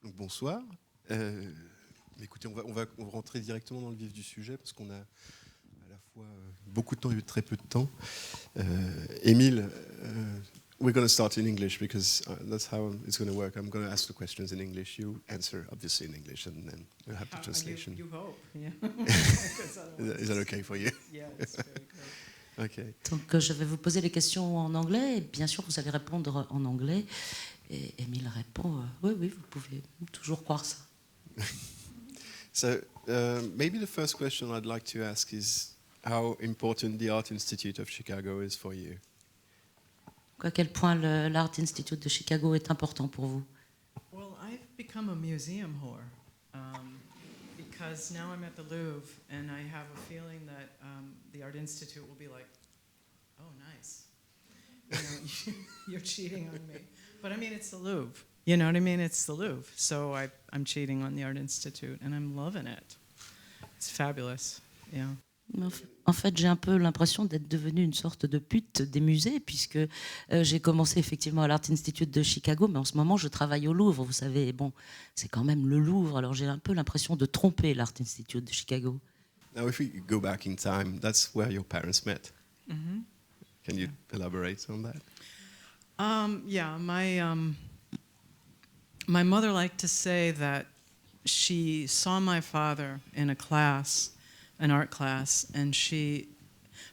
Donc, bonsoir. Écoutez, on va rentrer directement dans le vif du sujet parce qu'on a à la fois beaucoup de temps et très peu de temps. Émile, we're going to start in English because that's how it's going to work. I'm going to ask the questions in English. You answer obviously in English, and then we'll have the translation. You hope, yeah. Is that okay for you? Yeah, it's very good. Okay. Donc je vais vous poser les questions en anglais et bien sûr vous allez répondre en anglais. Et Émile répond oui, vous pouvez toujours croire ça. So maybe the first question I'd like to ask is how important the Art Institute of Chicago is for you. À quel point l'Art Institute de Chicago est important pour vous? Well, I've become a museum whore because now I'm at the Louvre and I have a feeling that the Art Institute will be like, oh, nice. You know, you're cheating on me. But I mean, it's the Louvre. You know what I mean? It's the Louvre. So I'm cheating on the Art Institute and I'm loving it. It's fabulous. Yeah. En fait, j'ai un peu l'impression d'être devenue une sorte de pute des musées, puisque j'ai commencé effectivement à l'Art Institute de Chicago, mais en ce moment, je travaille au Louvre. Vous savez, bon, c'est quand même le Louvre, alors j'ai un peu l'impression de tromper l'Art Institute de Chicago. Now, if we go back in time, that's where your parents met. Mm-hmm. Can you elaborate on that? Yeah, my mother liked to say that she saw my father in a class, an art class, and she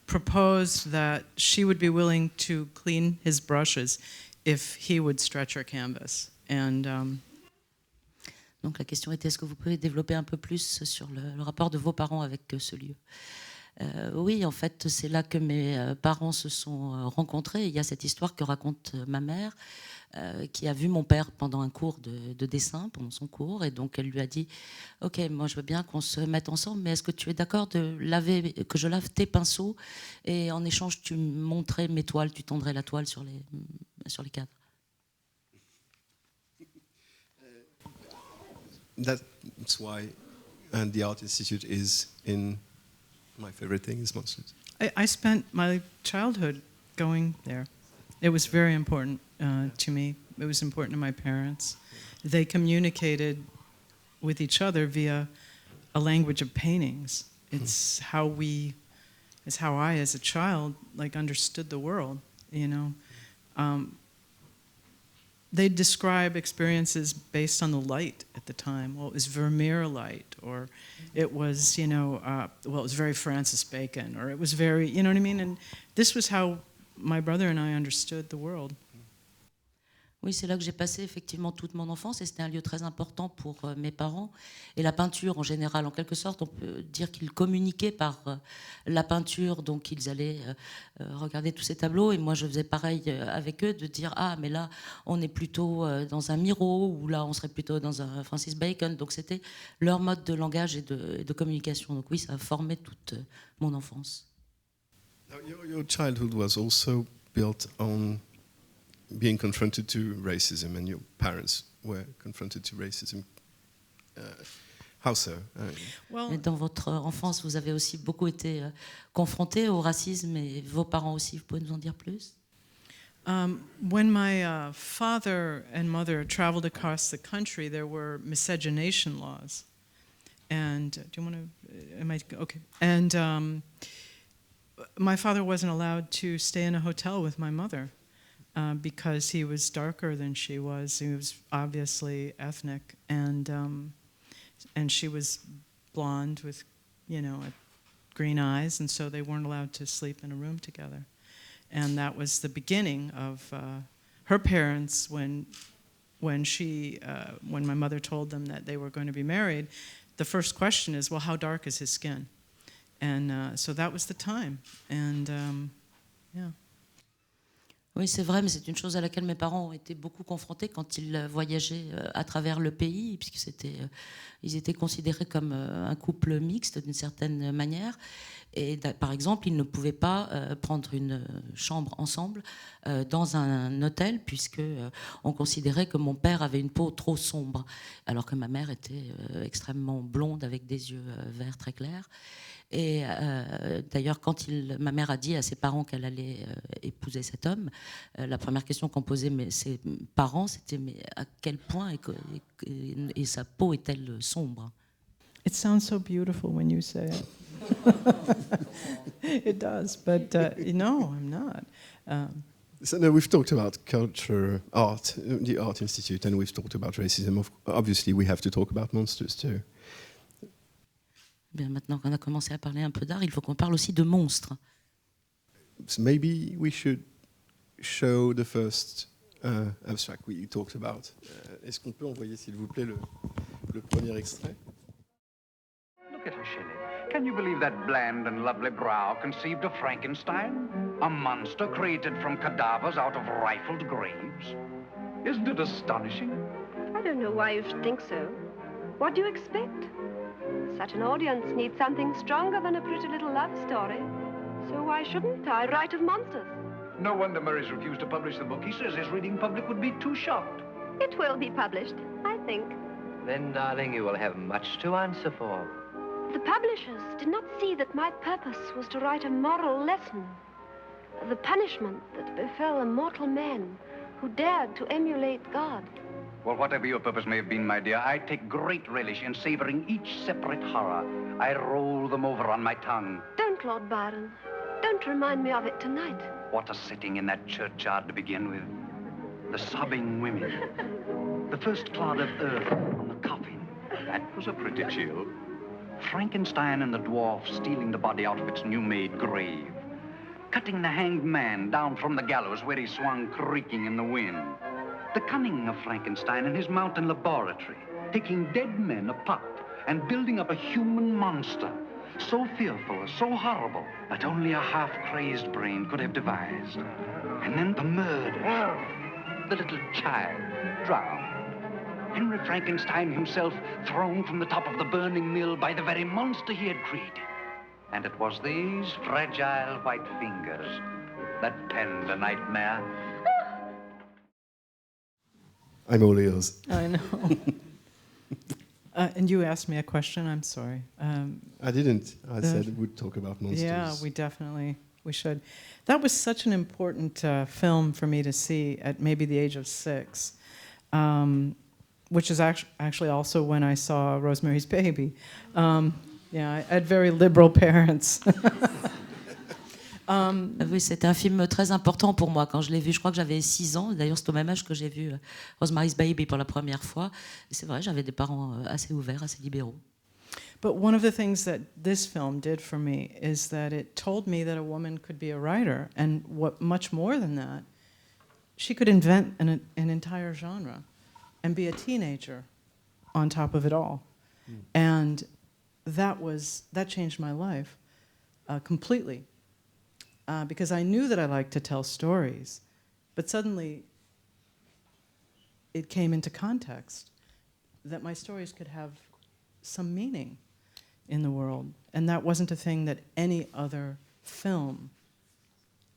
proposed that she would be willing to clean his brushes if he would stretch her canvas. And donc la question était, est-ce que vous pouvez développer un peu plus sur le rapport de vos parents avec ce lieu? Oui, en fait, c'est là que mes parents se sont rencontrés. Il y a cette histoire que raconte ma mère, qui a vu mon père pendant un cours de dessin, pendant son cours, et donc elle lui a dit « Ok, moi je veux bien qu'on se mette ensemble, mais est-ce que tu es d'accord que je lave tes pinceaux et en échange tu montrais mes toiles, tu tendrais la toile sur les cadres ?» That's why the Art Institute is in my favorite thing is monsters. I spent my childhood going there. It was very important to me. It was important to my parents. They communicated with each other via a language of paintings. It's how I, as a child, like understood the world. You know, they describe experiences based on the light at the time. Well, it was Vermeer light, or it was, you know, it was very Francis Bacon, or it was very, you know what I mean? And this was how my brother and I understood the world. Oui, c'est là que j'ai passé effectivement toute mon enfance et c'était un lieu très important pour mes parents. Et la peinture en général, en quelque sorte, on peut dire qu'ils communiquaient par la peinture, donc ils allaient regarder tous ces tableaux et moi je faisais pareil avec eux, de dire « Ah, mais là on est plutôt dans un Miro ou là on serait plutôt dans un Francis Bacon ». Donc c'était leur mode de langage et de communication. Donc oui, ça a formé toute mon enfance. Now, your childhood was also built on being confronted to racism, and your parents were confronted to racism. How so? Et dans votre enfance, vous avez aussi beaucoup été confronté au racisme et vos parents aussi. Vous pouvez nous en dire plus? When my father and mother traveled across the country, there were miscegenation laws. And do you want to? Am I okay? And my father wasn't allowed to stay in a hotel with my mother. Because he was darker than she was. He was obviously ethnic, and she was blonde with, you know, green eyes, and so they weren't allowed to sleep in a room together. And that was the beginning of her parents when my mother told them that they were going to be married. The first question is, well, how dark is his skin? And so that was the time, and yeah. Oui, c'est vrai, mais c'est une chose à laquelle mes parents ont été beaucoup confrontés quand ils voyageaient à travers le pays, puisque ils étaient considérés comme un couple mixte d'une certaine manière. Et par exemple, ils ne pouvaient pas prendre une chambre ensemble dans un hôtel, puisque on considérait que mon père avait une peau trop sombre, alors que ma mère était extrêmement blonde avec des yeux verts très clairs. Et d'ailleurs, quand ma mère a dit à ses parents qu'elle allait épouser cet homme, la première question qu'ont posée ses parents, c'était mais à quel point et sa peau est-elle sombre? It sounds so beautiful when you say it. It does, but no, I'm not. So no, we've talked about culture, art, the Art Institute, and we've talked about racism. Obviously, we have to talk about monsters too. Bien, maintenant qu'on a commencé à parler un peu d'art, il faut qu'on parle aussi de monstres. So maybe we should show the first abstract we talked about. Est-ce qu'on peut envoyer, s'il vous plaît, le premier extrait? Look at her, Shelley. Can you believe that bland and lovely brow conceived of Frankenstein? A monster created from cadavers out of rifled graves? Isn't it astonishing? I don't know why you should think so. What do you expect? Such an audience needs something stronger than a pretty little love story. So why shouldn't I write of monsters? No wonder Murray's refused to publish the book. He says his reading public would be too shocked. It will be published, I think. Then, darling, you will have much to answer for. The publishers did not see that my purpose was to write a moral lesson. The punishment that befell a mortal man who dared to emulate God. Well, whatever your purpose may have been, my dear, I take great relish in savoring each separate horror. I roll them over on my tongue. Don't, Lord Byron. Don't remind me of it tonight. What a setting in that churchyard to begin with. The sobbing women. The first clod of earth on the coffin. That was a pretty chill. Frankenstein and the dwarf stealing the body out of its new-made grave. Cutting the hanged man down from the gallows where he swung creaking in the wind. The cunning of Frankenstein in his mountain laboratory, taking dead men apart and building up a human monster, so fearful, so horrible, that only a half-crazed brain could have devised. And then the murder. The little child drowned. Henry Frankenstein himself thrown from the top of the burning mill by the very monster he had created. And it was these fragile white fingers that penned a nightmare. I'm all ears. I know. And you asked me a question. I'm sorry. I didn't. I said we'd talk about monsters. Yeah, we should. That was such an important film for me to see at maybe the age of 6, which is actually also when I saw Rosemary's Baby. Yeah, I had very liberal parents. Oui, c'était un film très important pour moi quand je l'ai vu. Je crois que j'avais 6 ans. D'ailleurs, c'est au même âge que j'ai vu Rosemary's Baby pour la première fois. Et c'est vrai, j'avais des parents assez ouverts, assez libéraux. But one of the things that this film did for me is that it told me that a woman could be a writer, and what much more than that, she could invent an entire genre and be a teenager on top of it all. And that changed my life completely. Because I knew that I liked to tell stories, but suddenly it came into context that my stories could have some meaning in the world. And that wasn't a thing that any other film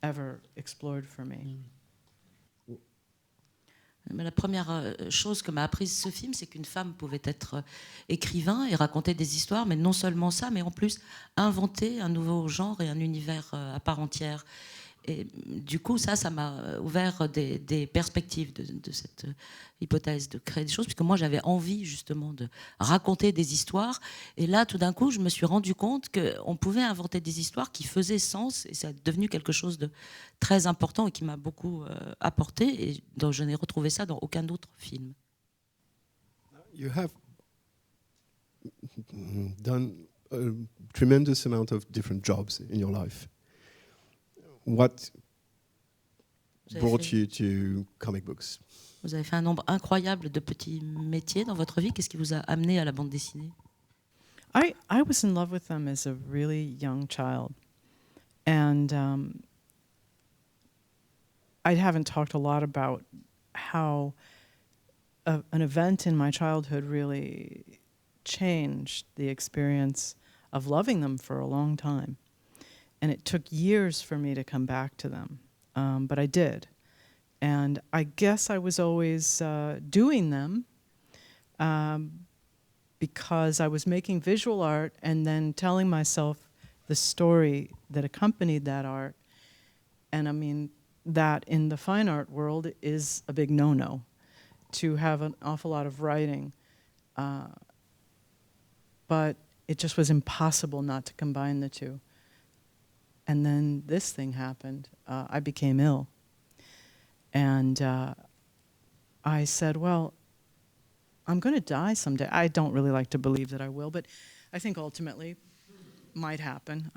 ever explored for me. Mais la première chose que m'a apprise ce film, c'est qu'une femme pouvait être écrivain et raconter des histoires, mais non seulement ça, mais en plus inventer un nouveau genre et un univers à part entière. Et du coup, ça m'a ouvert des perspectives de cette hypothèse de créer des choses, puisque moi, j'avais envie justement de raconter des histoires. Et là, tout d'un coup, je me suis rendu compte qu'on pouvait inventer des histoires qui faisaient sens, et ça est devenu quelque chose de très important et qui m'a beaucoup apporté, et dont je n'ai retrouvé ça dans aucun autre film. You have done a tremendous amount of different jobs in your life. What brought you to comic books? Vous avez fait un nombre incroyable de petits métiers dans votre vie. Qu'est-ce qui vous a amené à la bande dessinée? I was in love with them as a really young child. And I haven't talked a lot about how an event in my childhood really changed the experience of loving them for a long time. And it took years for me to come back to them, but I did. And I guess I was always doing them because I was making visual art and then telling myself the story that accompanied that art. And I mean, that in the fine art world is a big no-no, to have an awful lot of writing. But it just was impossible not to combine the two. And then this thing happened. I became ill. And I said, well, I'm going to die someday. I don't really like to believe that I will, but I think ultimately might happen.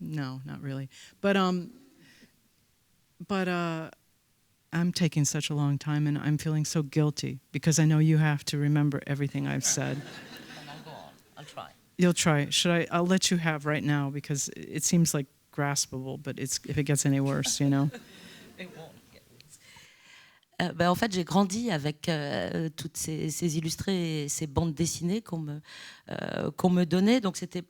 No, not really. But I'm taking such a long time, and I'm feeling so guilty because I know you have to remember everything I've said. I'll go on. I'll try. You'll try. I'll let you have right now because it seems like graspable, but if it gets any worse, you know. It won't get worse. En fait, j'ai grandi avec toutes ces illustrés et ces bandes dessinées qu'on me donnait. Donc, c'était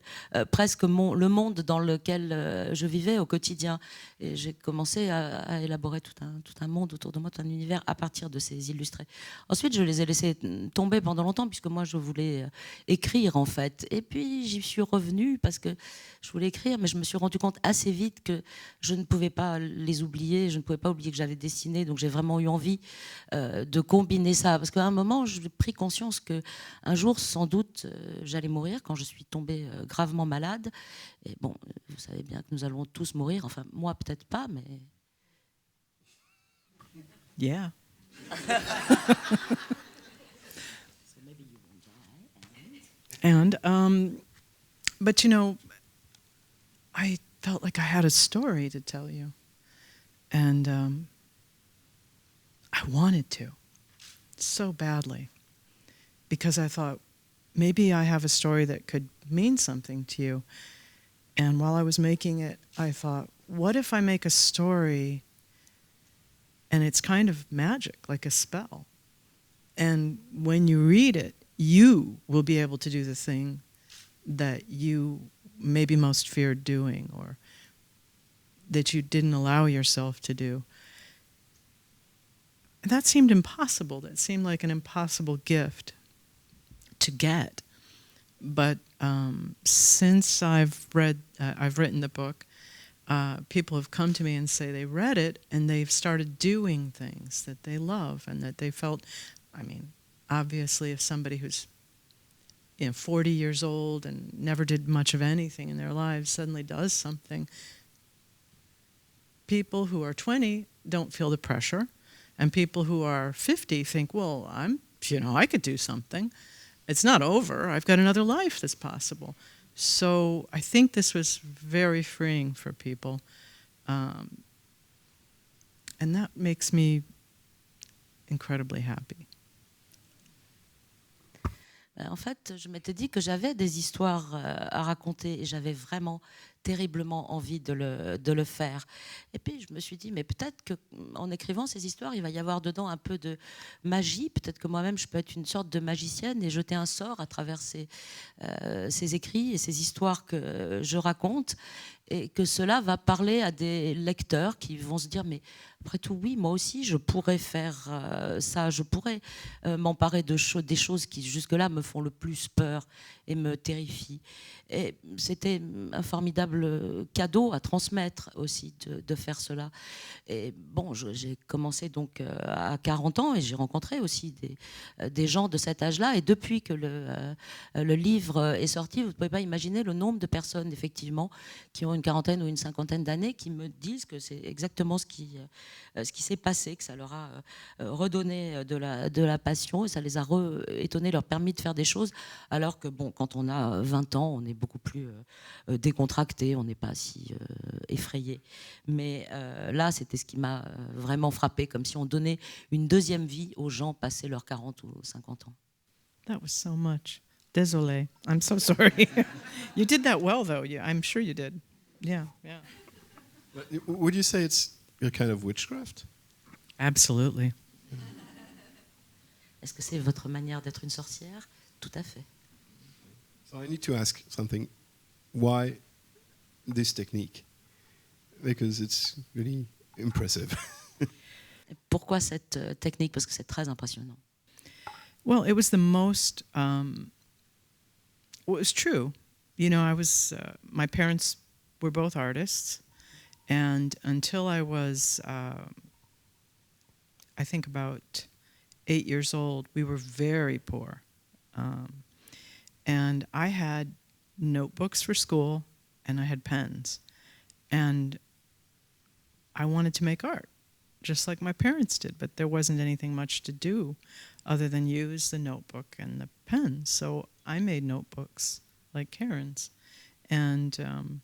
presque le monde dans lequel je vivais au quotidien. Et j'ai commencé à élaborer tout un monde autour de moi, tout un univers à partir de ces illustrés. Ensuite, je les ai laissés tomber pendant longtemps, puisque moi, je voulais écrire, en fait. Et puis, j'y suis revenue parce que je voulais écrire, mais je me suis rendu compte assez vite que je ne pouvais pas les oublier. Je ne pouvais pas oublier que j'avais dessiné. Donc, j'ai vraiment eu envie de combiner ça. Parce qu'à un moment, j'ai pris conscience qu'un jour, sans doute, j'allais mourir quand je suis tombée gravement malade. Et bon, vous savez bien que nous allons tous mourir. Enfin, moi, peut-être pas, mais... Yeah. And, but you know, I felt like I had a story to tell you. And I wanted to so badly because I thought maybe I have a story that could mean something to you. And while I was making it, I thought, what if I make a story and it's kind of magic, like a spell? And when you read it, you will be able to do the thing that you maybe most feared doing or that you didn't allow yourself to do. And that seemed impossible. That seemed like an impossible gift to get. But since I've written the book, people have come to me and say they read it and they've started doing things that they love and that they felt, I mean, obviously if somebody who's 40 years old and never did much of anything in their lives suddenly does something, people who are 20 don't feel the pressure, and people who are 50 think, well, I could do something. It's not over. I've got another life that's possible. So I think this was very freeing for people. And that makes me incredibly happy. En fait, je m'étais dit que j'avais des histoires à raconter et j'avais vraiment terriblement envie de le faire. Et puis je me suis dit, mais peut-être qu'en écrivant ces histoires, il va y avoir dedans un peu de magie. Peut-être que moi-même, je peux être une sorte de magicienne et jeter un sort à travers ces écrits et ces histoires que je raconte. Et que cela va parler à des lecteurs qui vont se dire, mais après tout, oui, moi aussi, je pourrais faire ça, je pourrais m'emparer des choses qui jusque-là me font le plus peur et me terrifient. Et c'était un formidable cadeau à transmettre aussi de faire cela. Et bon, j'ai commencé donc à 40 ans et j'ai rencontré aussi des gens de cet âge-là. Et depuis que le livre est sorti, vous ne pouvez pas imaginer le nombre de personnes, effectivement, qui ont une quarantaine ou une cinquantaine d'années, qui me disent que c'est exactement ce qui s'est passé, que ça leur a redonné de la passion et ça les a étonnés, leur permis de faire des choses, alors que bon, quand on a 20 ans, on est beaucoup plus décontracté, on n'est pas si effrayé. Mais là, c'était ce qui m'a vraiment frappé, comme si on donnait une deuxième vie aux gens passés leurs 40 ou 50 ans. That was so much. Désolé. I'm so sorry. You did that well, though. Yeah, I'm sure you did. Yeah. Would you say it's a kind of witchcraft? Absolutely. Est-ce que c'est votre manière d'être une sorcière? Tout à fait. So I need to ask something. Why this technique? Because it's really impressive. Pourquoi cette technique? Parce que c'est très impressionnant. Well, it was the most. Well, it was true. You know, my parents were both artists, and until I was, I think about 8 years old, we were very poor, and I had notebooks for school, and I had pens, and I wanted to make art, just like my parents did, but there wasn't anything much to do other than use the notebook and the pen. So I made notebooks like Karen's. And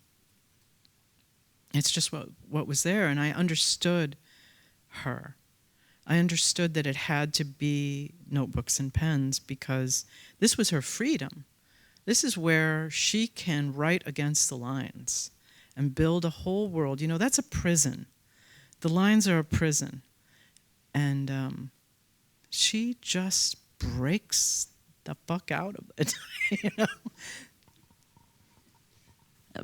it's just what was there. And I understood her. I understood that it had to be notebooks and pens because this was her freedom. This is where she can write against the lines and build a whole world. You know, that's a prison. The lines are a prison. And she just breaks the fuck out of it. You know?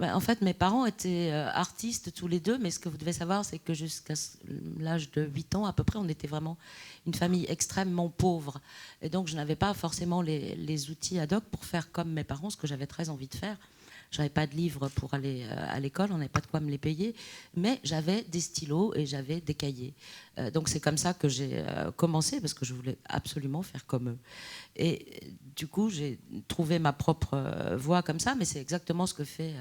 En fait, mes parents étaient artistes tous les deux, mais ce que vous devez savoir, c'est que jusqu'à l'âge de 8 ans à peu près, on était vraiment une famille extrêmement pauvre. Et donc, je n'avais pas forcément les outils ad hoc pour faire comme mes parents, ce que j'avais très envie de faire. Je n'avais pas de livres pour aller à l'école, on n'avait pas de quoi me les payer, mais j'avais des stylos et j'avais des cahiers. Donc c'est comme ça que j'ai commencé, parce que je voulais absolument faire comme eux. Et du coup, j'ai trouvé ma propre voie comme ça, mais c'est exactement ce que fait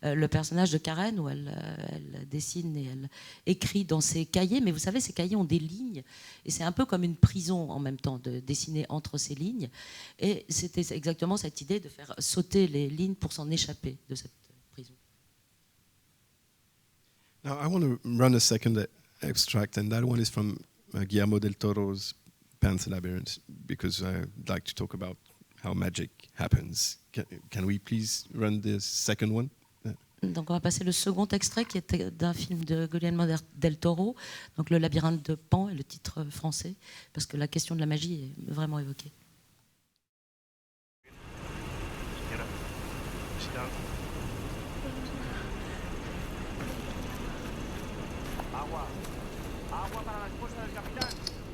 le personnage de Karen, où elle dessine et elle écrit dans ses cahiers. Mais vous savez, ces cahiers ont des lignes, et c'est un peu comme une prison en même temps, de dessiner entre ces lignes. Et c'était exactement cette idée de faire sauter les lignes pour s'en échapper de cette prison. Now I want to run a second extract, and that one is from Guillermo del Toro's Pan's Labyrinth, because I'd like to talk about how magic happens. Can we please run the second one? Donc on va passer le second extrait qui était d'un film de Guillermo del Toro, donc Le Labyrinthe de Pan, est le titre français, parce que la question de la magie est vraiment évoquée. Agua para la esposa del capitán.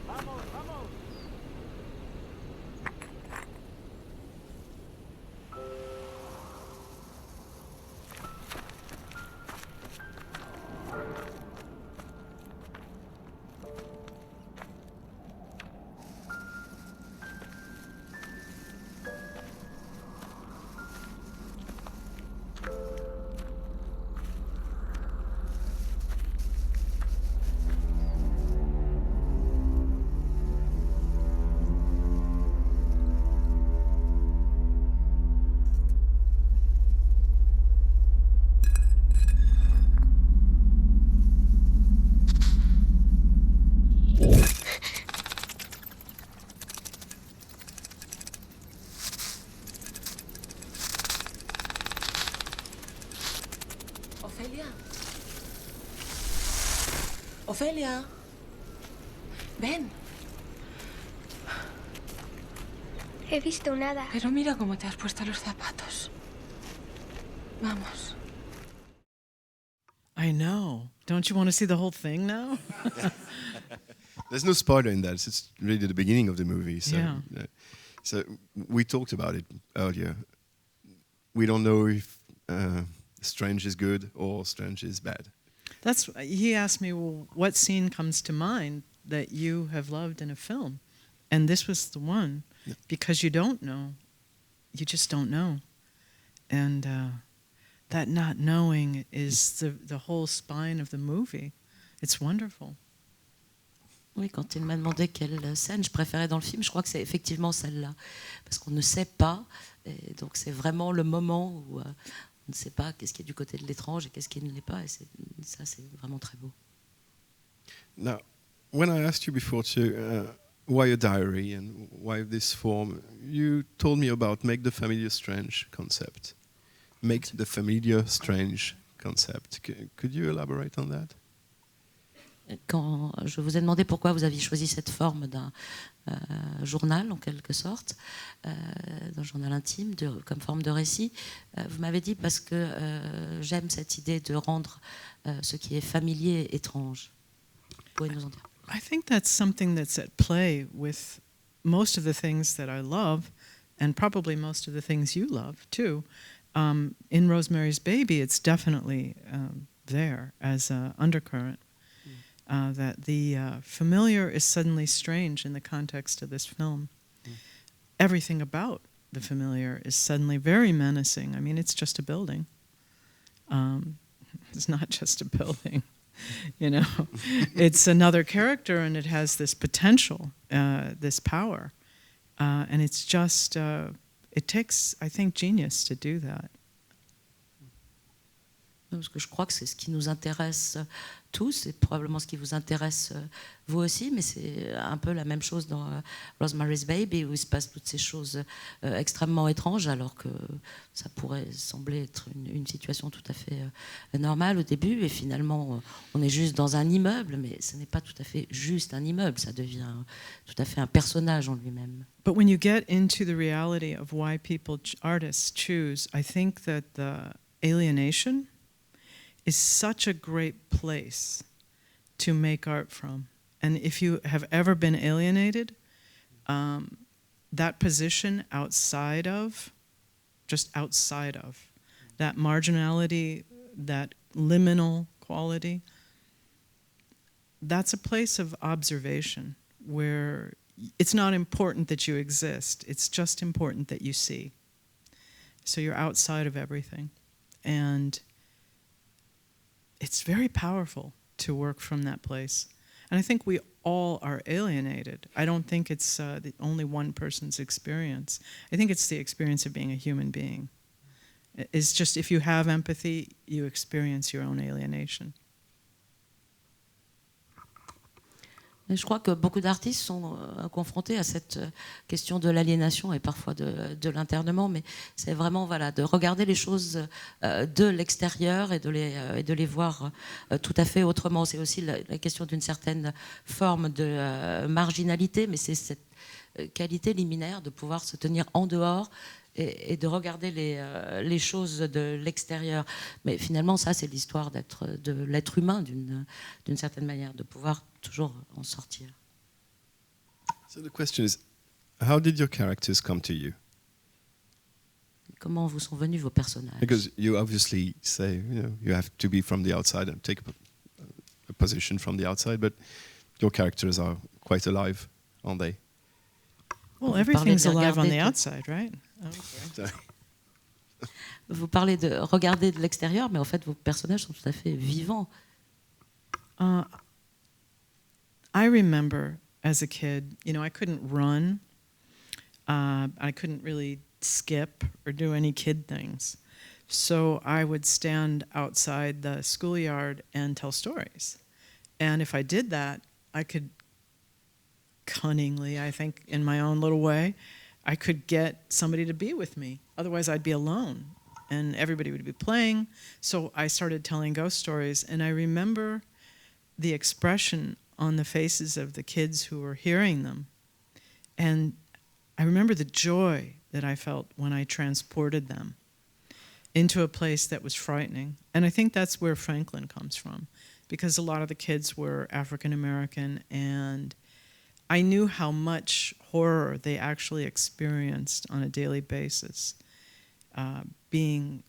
Vamos, vamos. Ofelia, ven. He visto nada. Pero mira cómo te has puesto los zapatos. Vamos. I know. Don't you want to see the whole thing now? There's no spoiler in that. It's really the beginning of the movie. So, Yeah. So we talked about it earlier. We don't know if Strange is good or Strange is bad. He asked me, well, what scene comes to mind that you have loved in a film? And this was the one, because you don't know. You just don't know. And that not knowing is the whole spine of the movie. It's wonderful. Oui, quand il m'a demandé quelle scène je préférais dans le film, je crois que c'est effectivement celle-là. Parce qu'on ne sait pas, et donc c'est vraiment le moment où on ne sait pas qu'est-ce qui est du côté de l'étrange et qu'est-ce qui ne l'est pas. Et ça, c'est vraiment très beau. Now, when I asked you before to why a diary and why this form, you told me about make the familiar strange concept. Make the familiar strange concept. Could you elaborate on that? Quand je vous ai demandé pourquoi vous aviez choisi cette forme d'un journal, en quelque sorte, d'un journal intime, comme forme de récit, vous m'avez dit parce que j'aime cette idée de rendre ce qui est familier étrange. Vous pouvez nous en dire? I think that's something that's at play with most of the things that I love, and probably most of the things you love too. In Rosemary's Baby, it's definitely there as an undercurrent. That the familiar is suddenly strange in the context of this film. Everything about the familiar is suddenly very menacing. I mean, it's just a building. It's not just a building, you know. It's another character, and it has this potential, this power. And it's just, it takes, I think, genius to do that. Parce que je crois que c'est ce qui nous intéresse tous, c'est probablement ce qui vous intéresse vous aussi, mais c'est un peu la même chose dans Rosemary's Baby, où il se passe toutes ces choses extrêmement étranges, alors que ça pourrait sembler être une situation tout à fait normale au début, et finalement on est juste dans un immeuble, mais ce n'est pas tout à fait juste un immeuble, ça devient tout à fait un personnage en lui-même. But when you get into the reality of why artists choose, I think that the alienation is such a great place to make art from. And if you have ever been alienated, that position outside of, just outside of, that marginality, that liminal quality, that's a place of observation where it's not important that you exist, it's just important that you see. So you're outside of everything. And it's very powerful to work from that place. And I think we all are alienated. I don't think it's the only one person's experience. I think it's the experience of being a human being. It's just if you have empathy, you experience your own alienation. Je crois que beaucoup d'artistes sont confrontés à cette question de l'aliénation et parfois de l'internement, mais c'est vraiment de regarder les choses de l'extérieur et de les voir tout à fait autrement. C'est aussi la question d'une certaine forme de marginalité, mais c'est cette qualité liminaire de pouvoir se tenir en dehors et de regarder les choses de l'extérieur. Mais finalement, ça, c'est l'histoire de l'être humain, d'une certaine manière, de pouvoir toujours en sortir. So the question is, how did your characters come to you? Comment vous sont venus vos personnages? Because you obviously say, you have to be from the outside and take a position from the outside, but your characters are quite alive, aren't they? Well, everything's alive on the outside, right? Oh, Sorry. Vous parlez de regarder de l'extérieur, mais en fait, vos personnages sont tout à fait vivants. I remember as a kid, I couldn't run. I couldn't really skip or do any kid things. So I would stand outside the schoolyard and tell stories. And if I did that, I could cunningly, I think, in my own little way, I could get somebody to be with me. Otherwise, I'd be alone, and everybody would be playing. So I started telling ghost stories, and I remember the expression on the faces of the kids who were hearing them. And I remember the joy that I felt when I transported them into a place that was frightening. And I think that's where Franklin comes from, because a lot of the kids were African American, and I knew how much horror they actually experienced on a daily basis. Being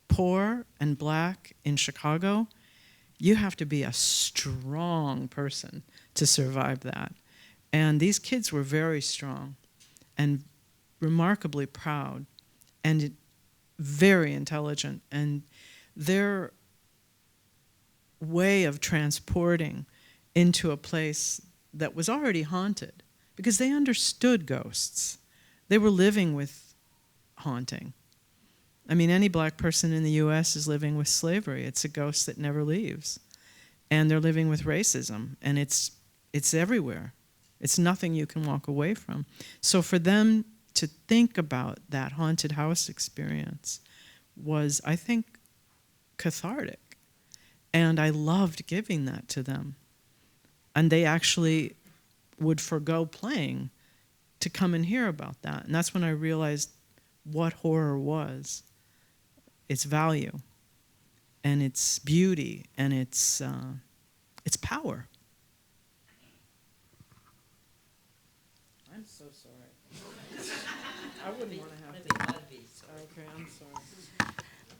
poor and black in Chicago, you have to be a strong person to survive that. And these kids were very strong and remarkably proud and very intelligent. And their way of transporting into a place that was already haunted, because they understood ghosts. They were living with haunting. I mean, any black person in the U.S. is living with slavery. It's a ghost that never leaves. And they're living with racism, and it's everywhere. It's nothing you can walk away from. So for them to think about that haunted house experience was, I think, cathartic. And I loved giving that to them. And they actually would forgo playing to come and hear about that. And that's when I realized what horror was, its value, and its beauty, and its power. I'm so sorry. I wouldn't want to have to. Okay, I'm sorry.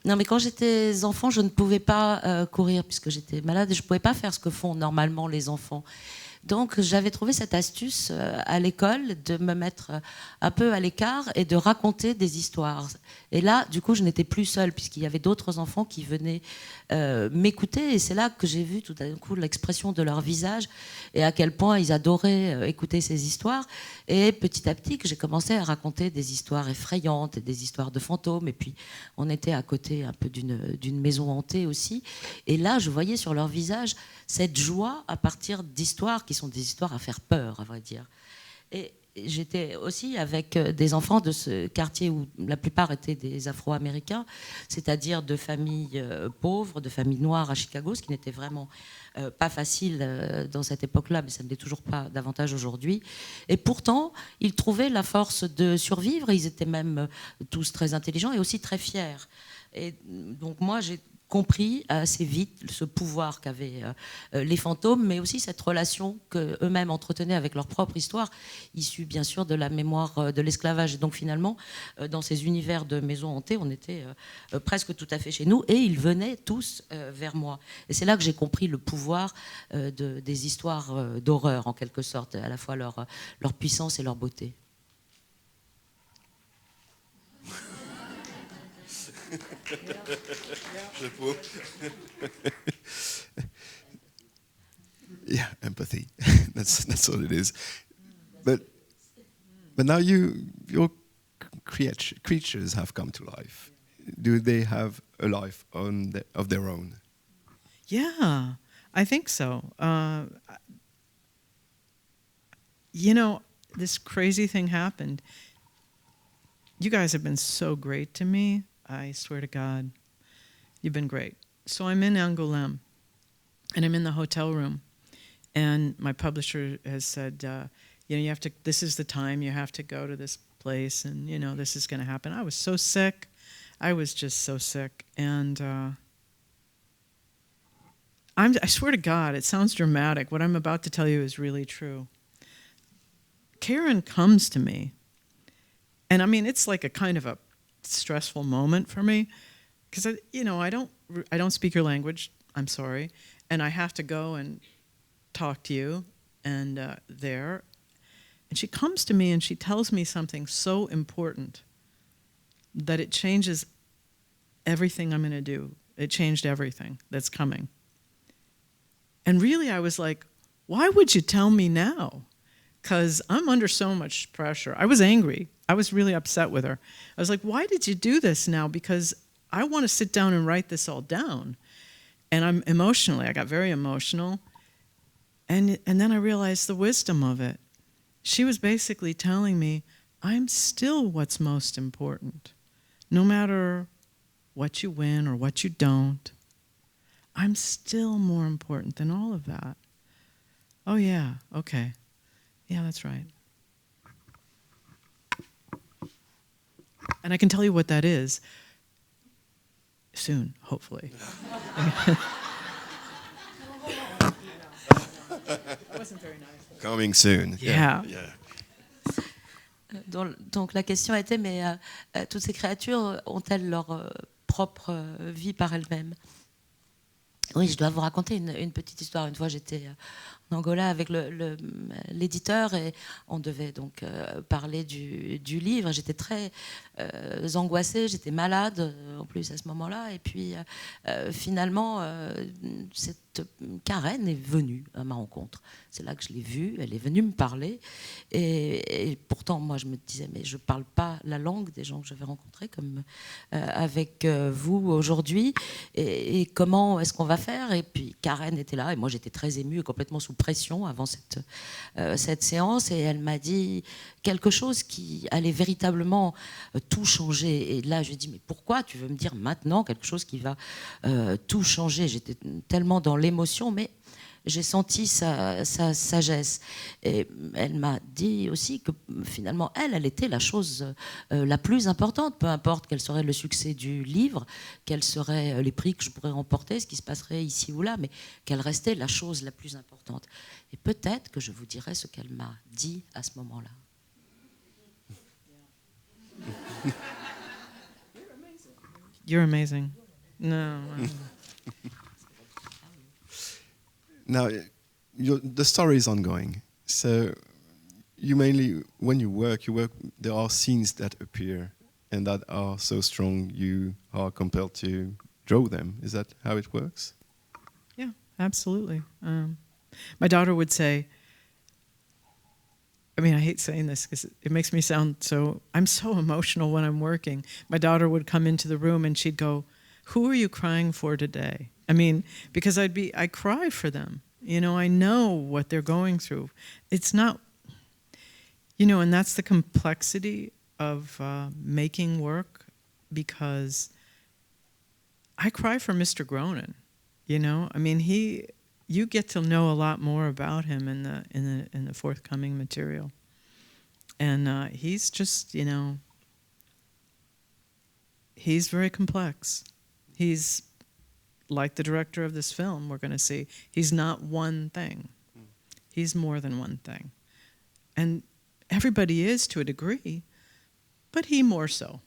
Non, mais quand j'étais enfant, je ne pouvais pas courir puisque j'étais malade et je ne pouvais pas faire ce que font normalement les enfants. Donc j'avais trouvé cette astuce à l'école de me mettre un peu à l'écart et de raconter des histoires. Et là, du coup, je n'étais plus seule puisqu'il y avait d'autres enfants qui venaient m'écouter. Et c'est là que j'ai vu tout d'un coup l'expression de leur visage et à quel point ils adoraient écouter ces histoires. Et petit à petit, que j'ai commencé à raconter des histoires effrayantes et des histoires de fantômes. Et puis, on était à côté un peu d'une maison hantée aussi. Et là, je voyais sur leur visage cette joie à partir d'histoires qui sont des histoires à faire peur, à vrai dire. Et j'étais aussi avec des enfants de ce quartier où la plupart étaient des Afro-Américains, c'est-à-dire de familles pauvres, de familles noires à Chicago, ce qui n'était vraiment pas facile dans cette époque-là, mais ça ne l'est toujours pas davantage aujourd'hui. Et pourtant, ils trouvaient la force de survivre, et ils étaient même tous très intelligents et aussi très fiers. Et donc moi, j'ai compris assez vite ce pouvoir qu'avaient les fantômes, mais aussi cette relation qu'eux-mêmes entretenaient avec leur propre histoire, issue bien sûr de la mémoire de l'esclavage. Et donc finalement, dans ces univers de maisons hantées, on était presque tout à fait chez nous, et ils venaient tous vers moi. Et c'est là que j'ai compris le pouvoir des histoires d'horreur, en quelque sorte, à la fois leur puissance et leur beauté. Yeah, empathy. That's what it is. But now your creatures have come to life. Do they have a life of their own? Yeah, I think so. You know, this crazy thing happened. You guys have been so great to me. I swear to God, you've been great. So I'm in Angoulême, and I'm in the hotel room, and my publisher has said, you have to. This is the time you have to go to this place, and this is going to happen. I was so sick. I was just so sick, and I swear to God, it sounds dramatic. What I'm about to tell you is really true. Karen comes to me, and I mean, it's like a kind of a stressful moment for me, because I don't speak your language. I'm sorry, and I have to go and talk to you, and there, and she comes to me and she tells me something so important that it changes everything I'm going to do. It changed everything that's coming. And really, I was like, why would you tell me now? Because I'm under so much pressure. I was angry. I was really upset with her. I was like, why did you do this now? Because I want to sit down and write this all down. And I got very emotional. And then I realized the wisdom of it. She was basically telling me, I'm still what's most important. No matter what you win or what you don't, I'm still more important than all of that. Oh, yeah, okay. Yeah, that's right. And I can tell you what that is soon, hopefully. That wasn't very nice. Coming soon. Yeah. Donc la question était, mais toutes ces créatures ont-elles leur propre vie par elles-mêmes? Oui, je dois vous raconter une petite histoire. Une fois, j'étais en Angola avec l'éditeur et on devait donc parler du livre. J'étais très angoissée, j'étais malade en plus à ce moment-là. Et puis finalement, cette Karen est venue à ma rencontre. C'est là que je l'ai vue, elle est venue me parler. Et pourtant, moi, je me disais, mais je ne parle pas la langue des gens que je vais rencontrer comme avec vous aujourd'hui. Et comment est-ce qu'on va faire? Et puis Karen était là et moi, j'étais très émue et complètement sous pression avant cette séance, et elle m'a dit quelque chose qui allait véritablement tout changer. Et là, je lui ai dit, mais pourquoi tu veux me dire maintenant quelque chose qui va tout changer? J'étais tellement dans l'émotion, mais j'ai senti sa sagesse. Et elle m'a dit aussi que finalement, elle était la chose la plus importante, peu importe quel serait le succès du livre, quels seraient les prix que je pourrais remporter, ce qui se passerait ici ou là, mais qu'elle restait la chose la plus importante. Et peut-être que je vous dirai ce qu'elle m'a dit à ce moment-là. You're amazing. No. Now, the story is ongoing. So, you mainly, when you work, there are scenes that appear and that are so strong you are compelled to draw them. Is that how it works? Yeah, absolutely. My daughter would say, I mean, I hate saying this because it makes me sound so, I'm so emotional when I'm working. My daughter would come into the room and she'd go, "Who are you crying for today?" I mean, because I cry for them. You know, I know what they're going through. It's not, you know, and that's the complexity of making work, because I cry for Mr. Groening. You know, I mean, you get to know a lot more about him in the forthcoming material, and he's just, you know, he's very complex. He's like the director of this film we're going to see. He's not one thing. He's more than one thing. And everybody is to a degree, but he more so.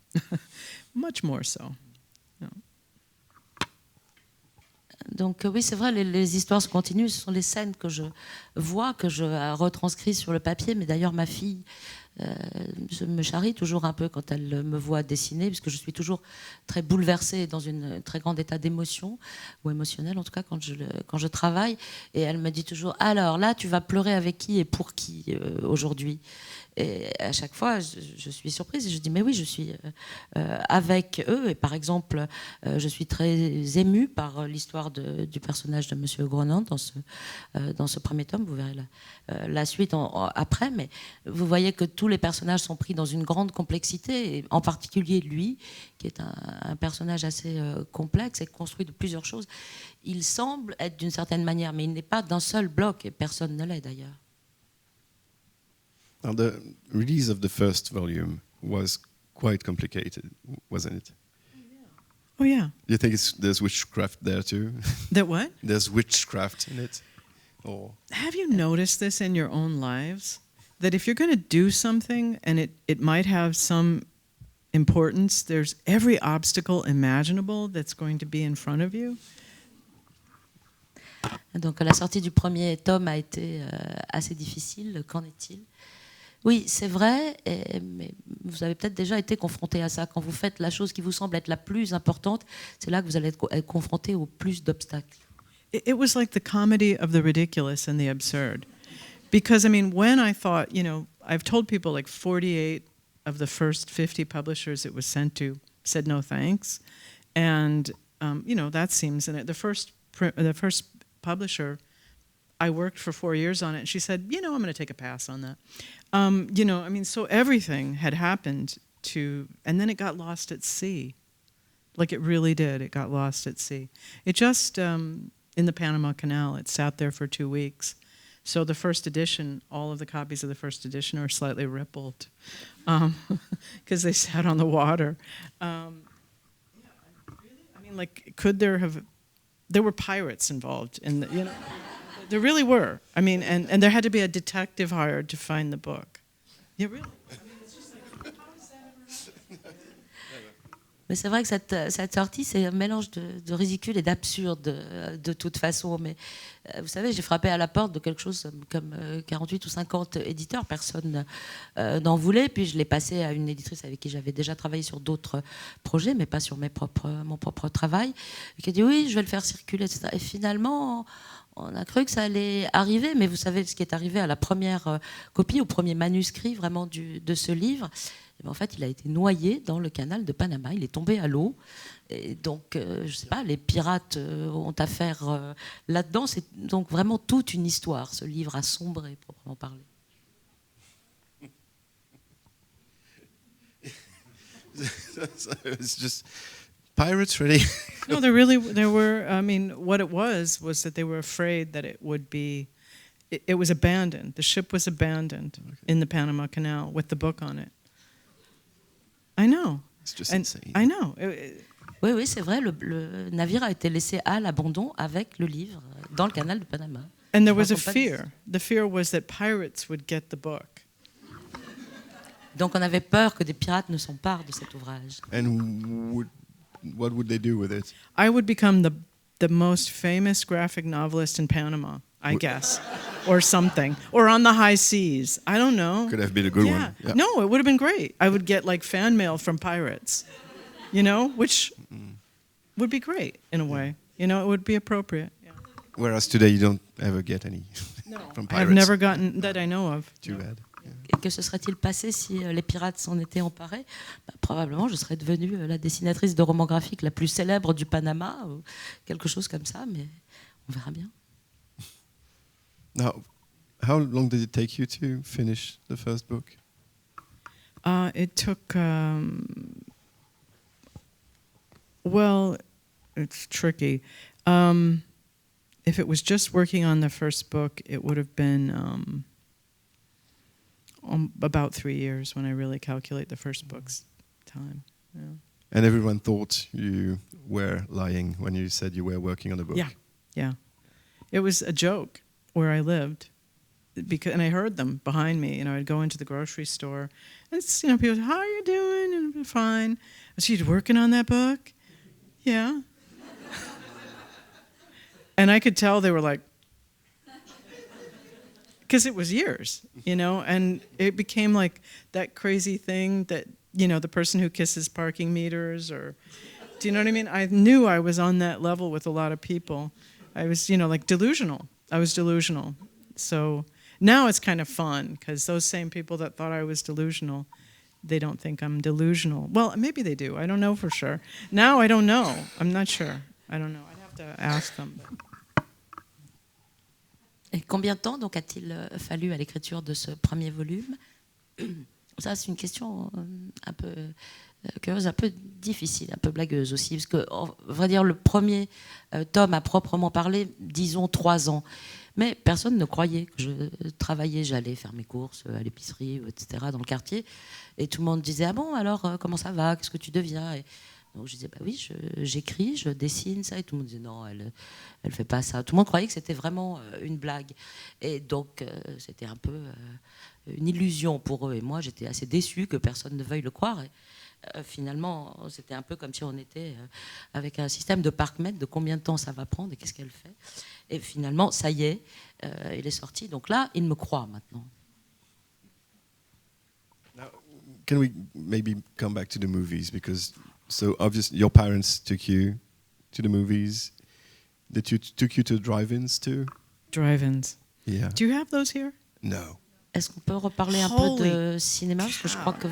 Much more so. No. Donc oui, c'est vrai, les histoires se continuent. Ce sont les scènes que je vois, que je retranscris sur le papier. Mais d'ailleurs, ma fille me charrie toujours un peu quand elle me voit dessiner, puisque je suis toujours très bouleversée, dans un très grand état d'émotion, ou émotionnel en tout cas, quand je travaille. Et elle me dit toujours, alors là, tu vas pleurer avec qui et pour qui aujourd'hui? Et à chaque fois, je suis surprise et je dis, mais oui, je suis avec eux. Et par exemple, je suis très émue par l'histoire du personnage de Monsieur Groening dans ce premier tome. Vous verrez la suite après. Mais vous voyez que tous les personnages sont pris dans une grande complexité, et en particulier lui, qui est un personnage assez complexe et construit de plusieurs choses. Il semble être d'une certaine manière, mais il n'est pas d'un seul bloc, et personne ne l'est d'ailleurs. Now, the release of the first volume was quite complicated, wasn't it? Oh, yeah. Do you think there's witchcraft there too? That what? There's witchcraft in it? Or Have you noticed this in your own lives? That if you're going to do something and it might have some importance, there's every obstacle imaginable that's going to be in front of you? Donc la sortie du premier tome a été assez difficile. Qu'en est-il? Oui, c'est vrai, mais vous avez peut-être déjà été confronté à ça. Quand vous faites la chose qui vous semble être la plus importante, c'est là que vous allez être confronté au plus d'obstacles. It was like the comedy of the ridiculous and the absurd. Because, I mean, when I thought, you know, I've told people like 48 of the first 50 publishers it was sent to said no thanks. And, you know, that seems, and the first publisher, I worked for 4 years on it, and she said, you know, I'm going to take a pass on that. You know, I mean, so everything had happened and then it got lost at sea. Like it really did. It got lost at sea. It just, in the Panama Canal, it sat there for 2 weeks. So the first edition, all of the copies of the first edition are slightly rippled because they sat on the water. I mean, like, there were pirates involved in the, you know. There really were. I mean, and there had to be a detective hired to find the book. Yeah, really. I mean, it's just like, how does that ever happen? Mais c'est vrai que cette sortie, c'est un mélange de ridicule et d'absurde de toute façon. Mais vous savez, j'ai frappé à la porte de quelque chose comme 48 ou 50 éditeurs. Personne n'en voulait. Puis je l'ai passé à une éditrice avec qui j'avais déjà travaillé sur d'autres projets, mais pas sur mon propre travail, qui a dit oui, je vais le faire circuler, etc. Et finalement, on a cru que ça allait arriver. Mais vous savez ce qui est arrivé à la première copie, au premier manuscrit vraiment de ce livre. Et bien, en fait, il a été noyé dans le canal de Panama. Il est tombé à l'eau. Et donc, je ne sais pas, les pirates ont affaire là-dedans. C'est donc vraiment toute une histoire. Ce livre a sombré, proprement parler. It's just pirates really. No, there were. I mean, what it was that they were afraid that it would be. It was abandoned. The ship was abandoned in the Panama Canal with the book on it. I know. It's just insane. I know. Oui, c'est vrai. Le navire a été laissé à l'abandon avec le livre dans le canal de Panama. And there was a fear. The fear was that pirates would get the book. Donc on avait peur que des pirates ne s'emparent de cet ouvrage. And what would they do with it? I would become the most famous graphic novelist in Panama, I guess, or something, or on the high seas. I don't know. Could have been a good one. Yeah. No, it would have been great. I would get like fan mail from pirates, which would be great in a way. It would be appropriate. Yeah. Whereas today you don't ever get any from pirates. I've never gotten that I know of. Too bad. Et que se serait-il passé si les pirates s'en étaient emparés? Probablement, je serais devenue la dessinatrice de romans graphiques la plus célèbre du Panama, ou quelque chose comme ça, mais on verra bien. Now, how long did it take you to finish the first book? It took. Well, it's tricky. If it was just working on the first book, it would have been. About 3 years when I really calculate the first book's time. Yeah. And everyone thought you were lying when you said you were working on the book. Yeah. It was a joke where I lived, and I heard them behind me. I'd go into the grocery store, and people say, "How are you doing?" And I'm fine. I said, "You working on that book?" Yeah. And I could tell they were like. Because it was years, and it became like that crazy thing that, the person who kisses parking meters, or, do you know what I mean? I knew I was on that level with a lot of people. I was, like delusional. I was delusional. So now it's kind of fun, because those same people that thought I was delusional, they don't think I'm delusional. Well, maybe they do. I don't know for sure. Now I don't know. I'm not sure. I don't know. I'd have to ask them. Et combien de temps donc a-t-il fallu à l'écriture de ce premier volume? Ça, c'est une question un peu curieuse, un peu difficile, un peu blagueuse aussi, parce que, on va dire, le premier tome à proprement parler, disons 3 ans. Mais personne ne croyait que je travaillais, j'allais faire mes courses à l'épicerie, etc., dans le quartier, et tout le monde disait « Ah bon, alors, comment ça va? Qu'est-ce que tu deviens ?» Et donc je disais bah oui, j'écris, je dessine ça, et tout le monde disait non, elle fait pas ça. Tout le monde croyait que c'était vraiment une blague, et donc c'était un peu une illusion pour eux. Et moi, j'étais assez déçue que personne ne veuille le croire. Et, finalement, c'était un peu comme si on était avec un système de parc-mètre de combien de temps ça va prendre et qu'est-ce qu'elle fait. Et finalement, ça y est, il est sorti. Donc là, il me croit maintenant. Now, can we maybe come back to the movies, because so obviously your parents took you to the movies. They took you to drive-ins too? Drive-ins. Yeah. Do you have those here? No. Est-ce qu'on peut reparler un peu de cinéma? Parce que je crois que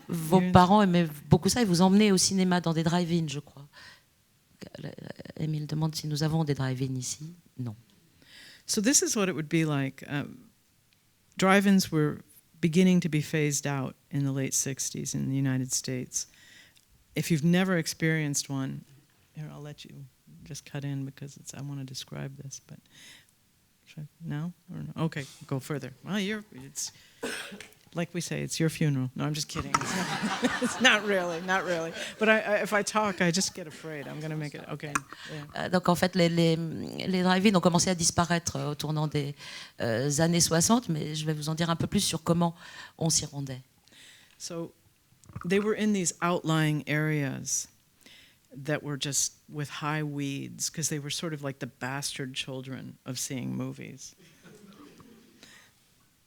vos parents aimaient beaucoup ça et vous emmenaient au cinéma dans des drive-ins, je crois. Émile demande si nous avons des drive-ins ici. Non. So this is what it would be like. Drive-ins were beginning to be phased out in the late 60s in the United States. If you've never experienced one, here, I'll let you just cut in because I want to describe this, but now or no? Okay, go further. Well, it's like we say, it's your funeral. No, I'm just kidding. It's not really. But if I talk, I just get afraid. I'm going to make it, okay. Yeah. Donc en fait, les drive-in ont commencé à disparaître au tournant des années 60, mais je vais vous en dire un peu plus sur comment on s'y rendait. So they were in these outlying areas that were just with high weeds, because they were sort of like the bastard children of seeing movies.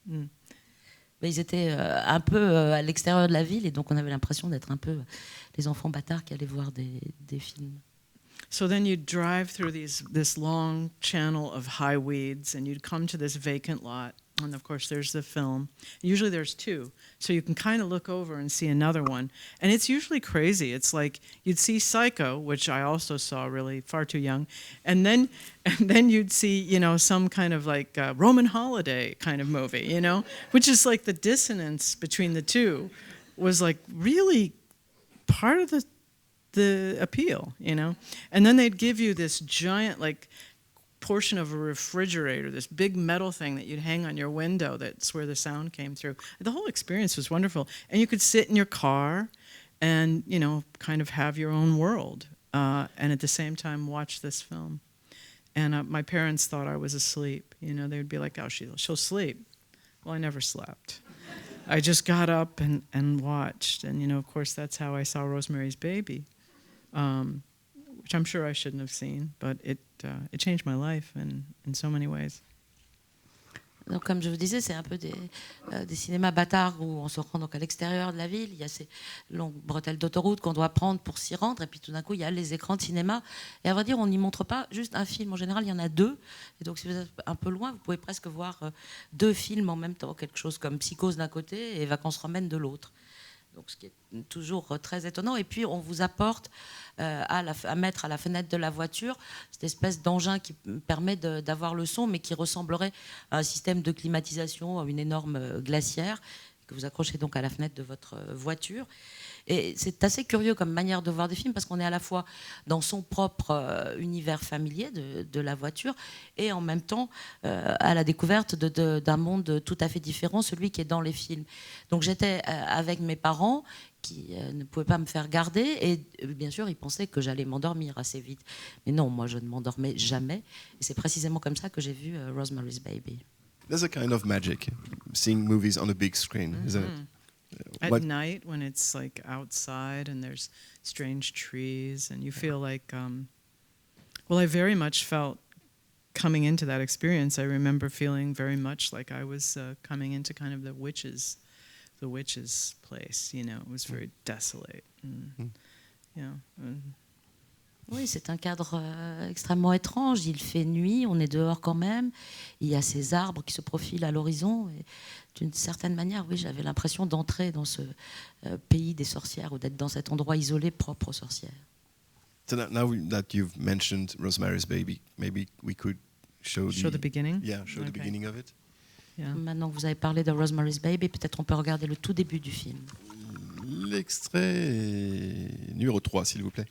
Mais ils étaient un peu à l'extérieur de la ville, et donc on avait l'impression d'être un peu les enfants bâtards qui allaient voir des films. So then you'd drive through this long channel of high weeds, and you'd come to this vacant lot And of course, there's the film. Usually there's two. So you can kind of look over and see another one. And it's usually crazy. It's like you'd see Psycho, which I also saw really far too young. And then you'd see, you know, some kind of like Roman holiday kind of movie, you know, which is like the dissonance between the two was like really part of the appeal, you know. And then they'd give you this giant like portion of a refrigerator, this big metal thing that you'd hang on your window. That's where the sound came through. The whole experience was wonderful. And you could sit in your car and, you know, kind of have your own world and at the same time watch this film. And my parents thought I was asleep. You know, they would be like, oh, she'll sleep. Well, I never slept. I just got up and watched. And, you know, of course, that's how I saw Rosemary's Baby, which I'm sure I shouldn't have seen, but it changed my life in so many ways. Donc, comme je vous disais, c'est un peu des cinémas bâtards où on se rend donc à l'extérieur de la ville. Il y a ces longues bretelles d'autoroute qu'on doit prendre pour s'y rendre. Et puis tout d'un coup, il y a les écrans de cinéma. Et à vrai dire, on n'y montre pas juste un film. En général, il y en a deux. Et donc, si vous êtes un peu loin, vous pouvez presque voir deux films en même temps. Quelque chose comme Psychose d'un côté et Vacances romaines de l'autre. Donc, ce qui est toujours très étonnant. Et puis, on vous apporte à mettre à la fenêtre de la voiture cette espèce d'engin qui permet d'avoir le son, mais qui ressemblerait à un système de climatisation, à une énorme glacière, que vous accrochez donc à la fenêtre de votre voiture. Et c'est assez curieux comme manière de voir des films, parce qu'on est à la fois dans son propre univers familier de la voiture, et en même temps à la découverte d'un monde tout à fait différent, celui qui est dans les films. Donc j'étais avec mes parents, qui ne pouvaient pas me faire garder, et bien sûr, ils pensaient que j'allais m'endormir assez vite. Mais non, moi, je ne m'endormais jamais. Et c'est précisément comme ça que j'ai vu Rosemary's Baby. There's a kind of magic seeing movies on a big screen, isn't it? At night, when it's like outside and there's strange trees, and you feel like, well, I very much felt coming into that experience. I remember feeling very much like I was coming into kind of the witch's place. You know, it was very desolate. And, you know. Oui, c'est un cadre extrêmement étrange. Il fait nuit, on est dehors quand même. Il y a ces arbres qui se profilent à l'horizon. Et d'une certaine manière, oui, j'avais l'impression d'entrer dans ce pays des sorcières, ou d'être dans cet endroit isolé propre aux sorcières. So now that you've mentioned Rosemary's Baby, maybe we could show the beginning? Yeah, show the beginning of it. Yeah. Maintenant que vous avez parlé de Rosemary's Baby, peut-être on peut regarder le tout début du film. L'extrait numéro 3, s'il vous plaît.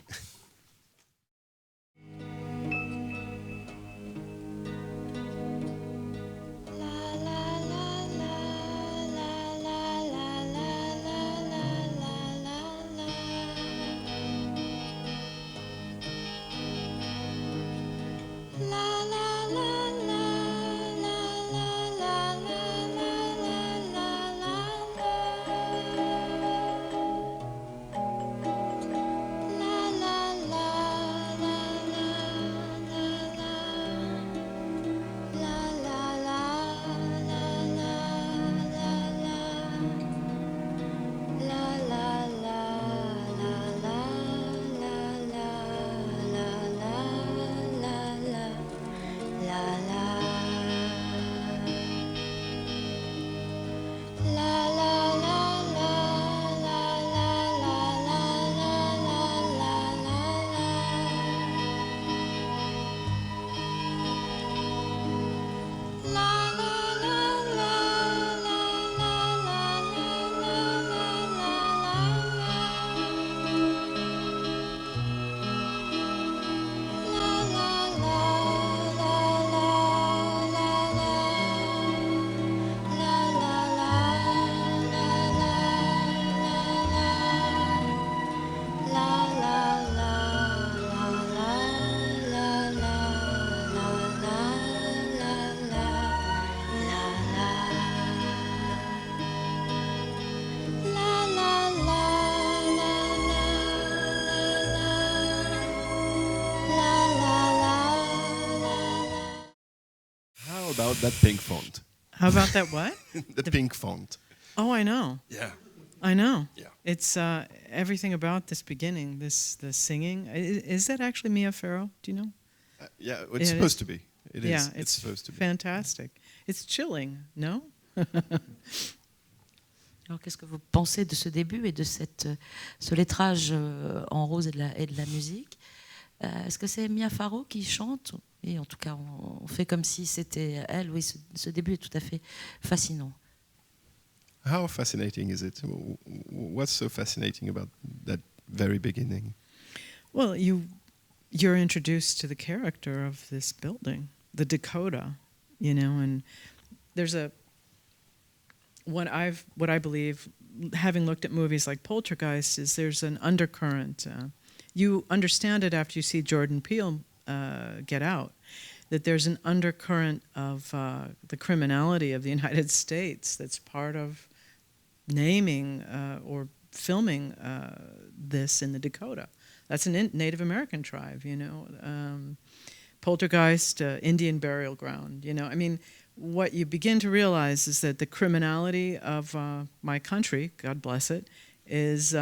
About that pink font. How about that what? the pink font. Oh, I know. Yeah. I know. Yeah. It's everything about this beginning, the singing. Is that actually Mia Farrow? Do you know? Yeah, it's supposed to be. It is. Yeah, it's supposed to be. Fantastic. It's chilling, no? Alors, qu'est-ce que vous pensez de ce début et de ce lettrage en rose et de la musique? Est-ce que c'est Mia Farrow qui chante? Et en tout cas, on fait comme si c'était elle. Oui, ce début est tout à fait fascinant. How fascinating is it? What's so fascinating about that very beginning? Well, you're introduced to the character of this building, the Dakota, you know, and there's what I believe, having looked at movies like Poltergeist, is there's an undercurrent. You understand it after you see Jordan Peele Get Out, that there's an undercurrent of the criminality of the United States that's part of naming or filming this in the Dakota. That's a Native American tribe, you know. Poltergeist, Indian burial ground, you know. I mean, what you begin to realize is that the criminality of my country, God bless it, is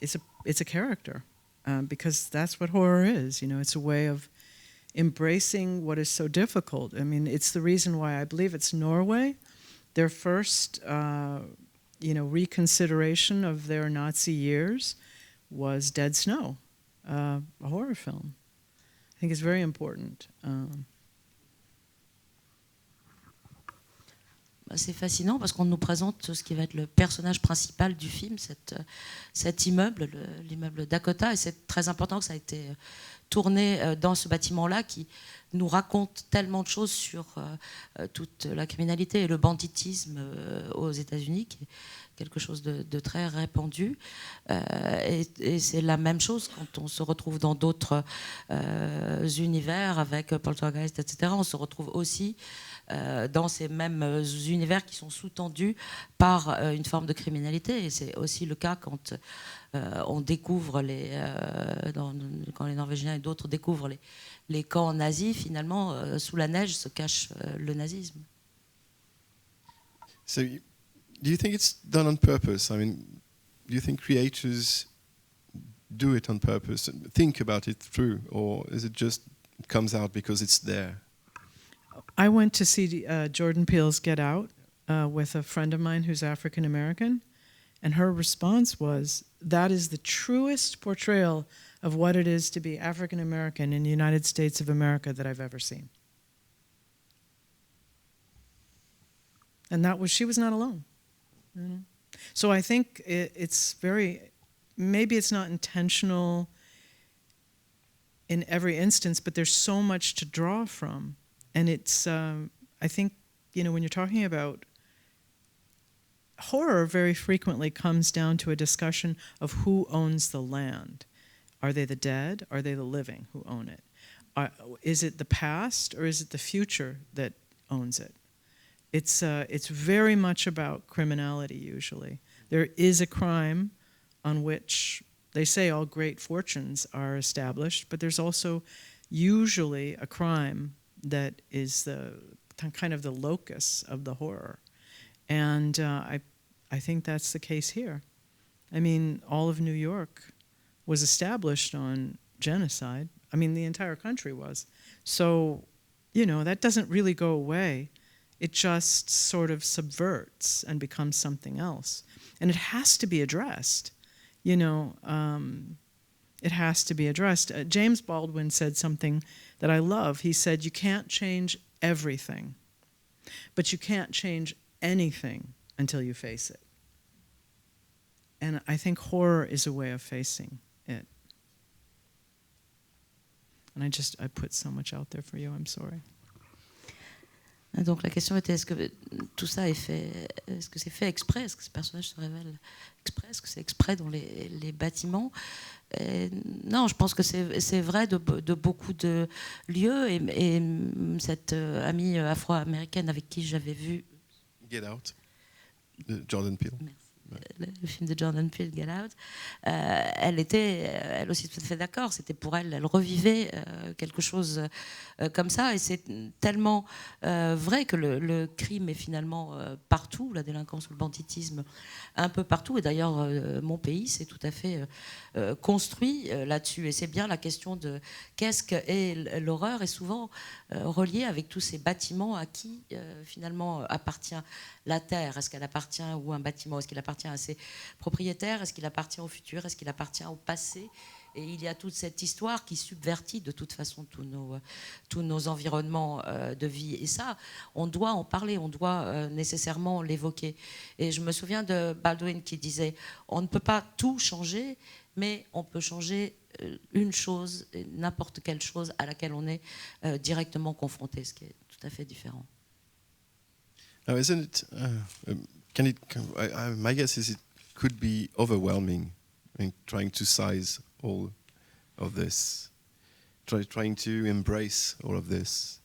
it's a character, because that's what horror is. You know, it's a way of embracing what is so difficult. I mean, it's the reason why I believe it's Norway. Their first, reconsideration of their Nazi years was Dead Snow, a horror film. I think it's very important. C'est fascinant parce qu'on nous présente ce qui va être le personnage principal du film, cet immeuble, l'immeuble Dakota, et c'est très important que ça a été tourné dans ce bâtiment-là qui nous raconte tellement de choses sur toute la criminalité et le banditisme aux États-Unis, qui est quelque chose de très répandu. Et c'est la même chose quand on se retrouve dans d'autres univers avec Poltergeist, etc. On se retrouve aussi dans ces mêmes univers qui sont sous-tendus par une forme de criminalité. Et c'est aussi le cas quand on découvre quand les Norvégiens et d'autres découvrent les camps nazis. Finalement, sous la neige se cache le nazisme. So, do you think it's done on purpose? I mean, do you think creators do it on purpose, think about it through, or is it just it comes out because it's there? I went to see Jordan Peele's Get Out with a friend of mine who's African American, and her response was, that is the truest portrayal of what it is to be African American in the United States of America that I've ever seen. And she was not alone. You know? So I think it's maybe it's not intentional in every instance, but there's so much to draw from. And it's, I think, when you're talking about horror, very frequently comes down to a discussion of who owns the land. Are they the dead? Are they the living who own it? Is it the past or is it the future that owns it? It's very much about criminality usually. There is a crime on which they say all great fortunes are established, but there's also usually a crime that is the kind of the locus of the horror. And I think that's the case here. I mean, all of New York was established on genocide. I mean, the entire country was. So, that doesn't really go away. It just sort of subverts and becomes something else. And it has to be addressed. It has to be addressed. James Baldwin said something that I love. He said, you can't change everything, but you can't change anything until you face it. And I think horror is a way of facing it. And I put so much out there for you, I'm sorry. Donc la question était, est-ce que tout ça est-ce que c'est fait exprès? Est-ce que ces personnages se révèlent exprès? Est-ce que c'est exprès dans les bâtiments? Non, je pense que c'est vrai de beaucoup de lieux. Et cette amie afro-américaine avec qui j'avais vu Get Out, Jordan Peele. Merci. le film de Jordan Peele, Get Out, elle était, elle aussi tout à fait d'accord. C'était pour elle, elle revivait quelque chose comme ça, et c'est tellement vrai que le crime est finalement partout, la délinquance ou le banditisme un peu partout. Et d'ailleurs, mon pays s'est tout à fait construit là-dessus. Et c'est bien la question de qu'est-ce qu'est l'horreur, est souvent reliée avec tous ces bâtiments à qui finalement appartient la terre. Est-ce qu'elle appartient, ou un bâtiment, est-ce qu'il appartient à ses propriétaires? Est-ce qu'il appartient au futur? Est-ce qu'il appartient au passé? Et il y a toute cette histoire qui subvertit de toute façon tous nos environnements de vie. Et ça, on doit en parler, on doit nécessairement l'évoquer. Et je me souviens de Baldwin qui disait, on ne peut pas tout changer, mais on peut changer une chose, n'importe quelle chose à laquelle on est directement confronté, ce qui est tout à fait différent. Now, isn't it? My guess is it could be overwhelming, trying to size all of this, trying to embrace all of this.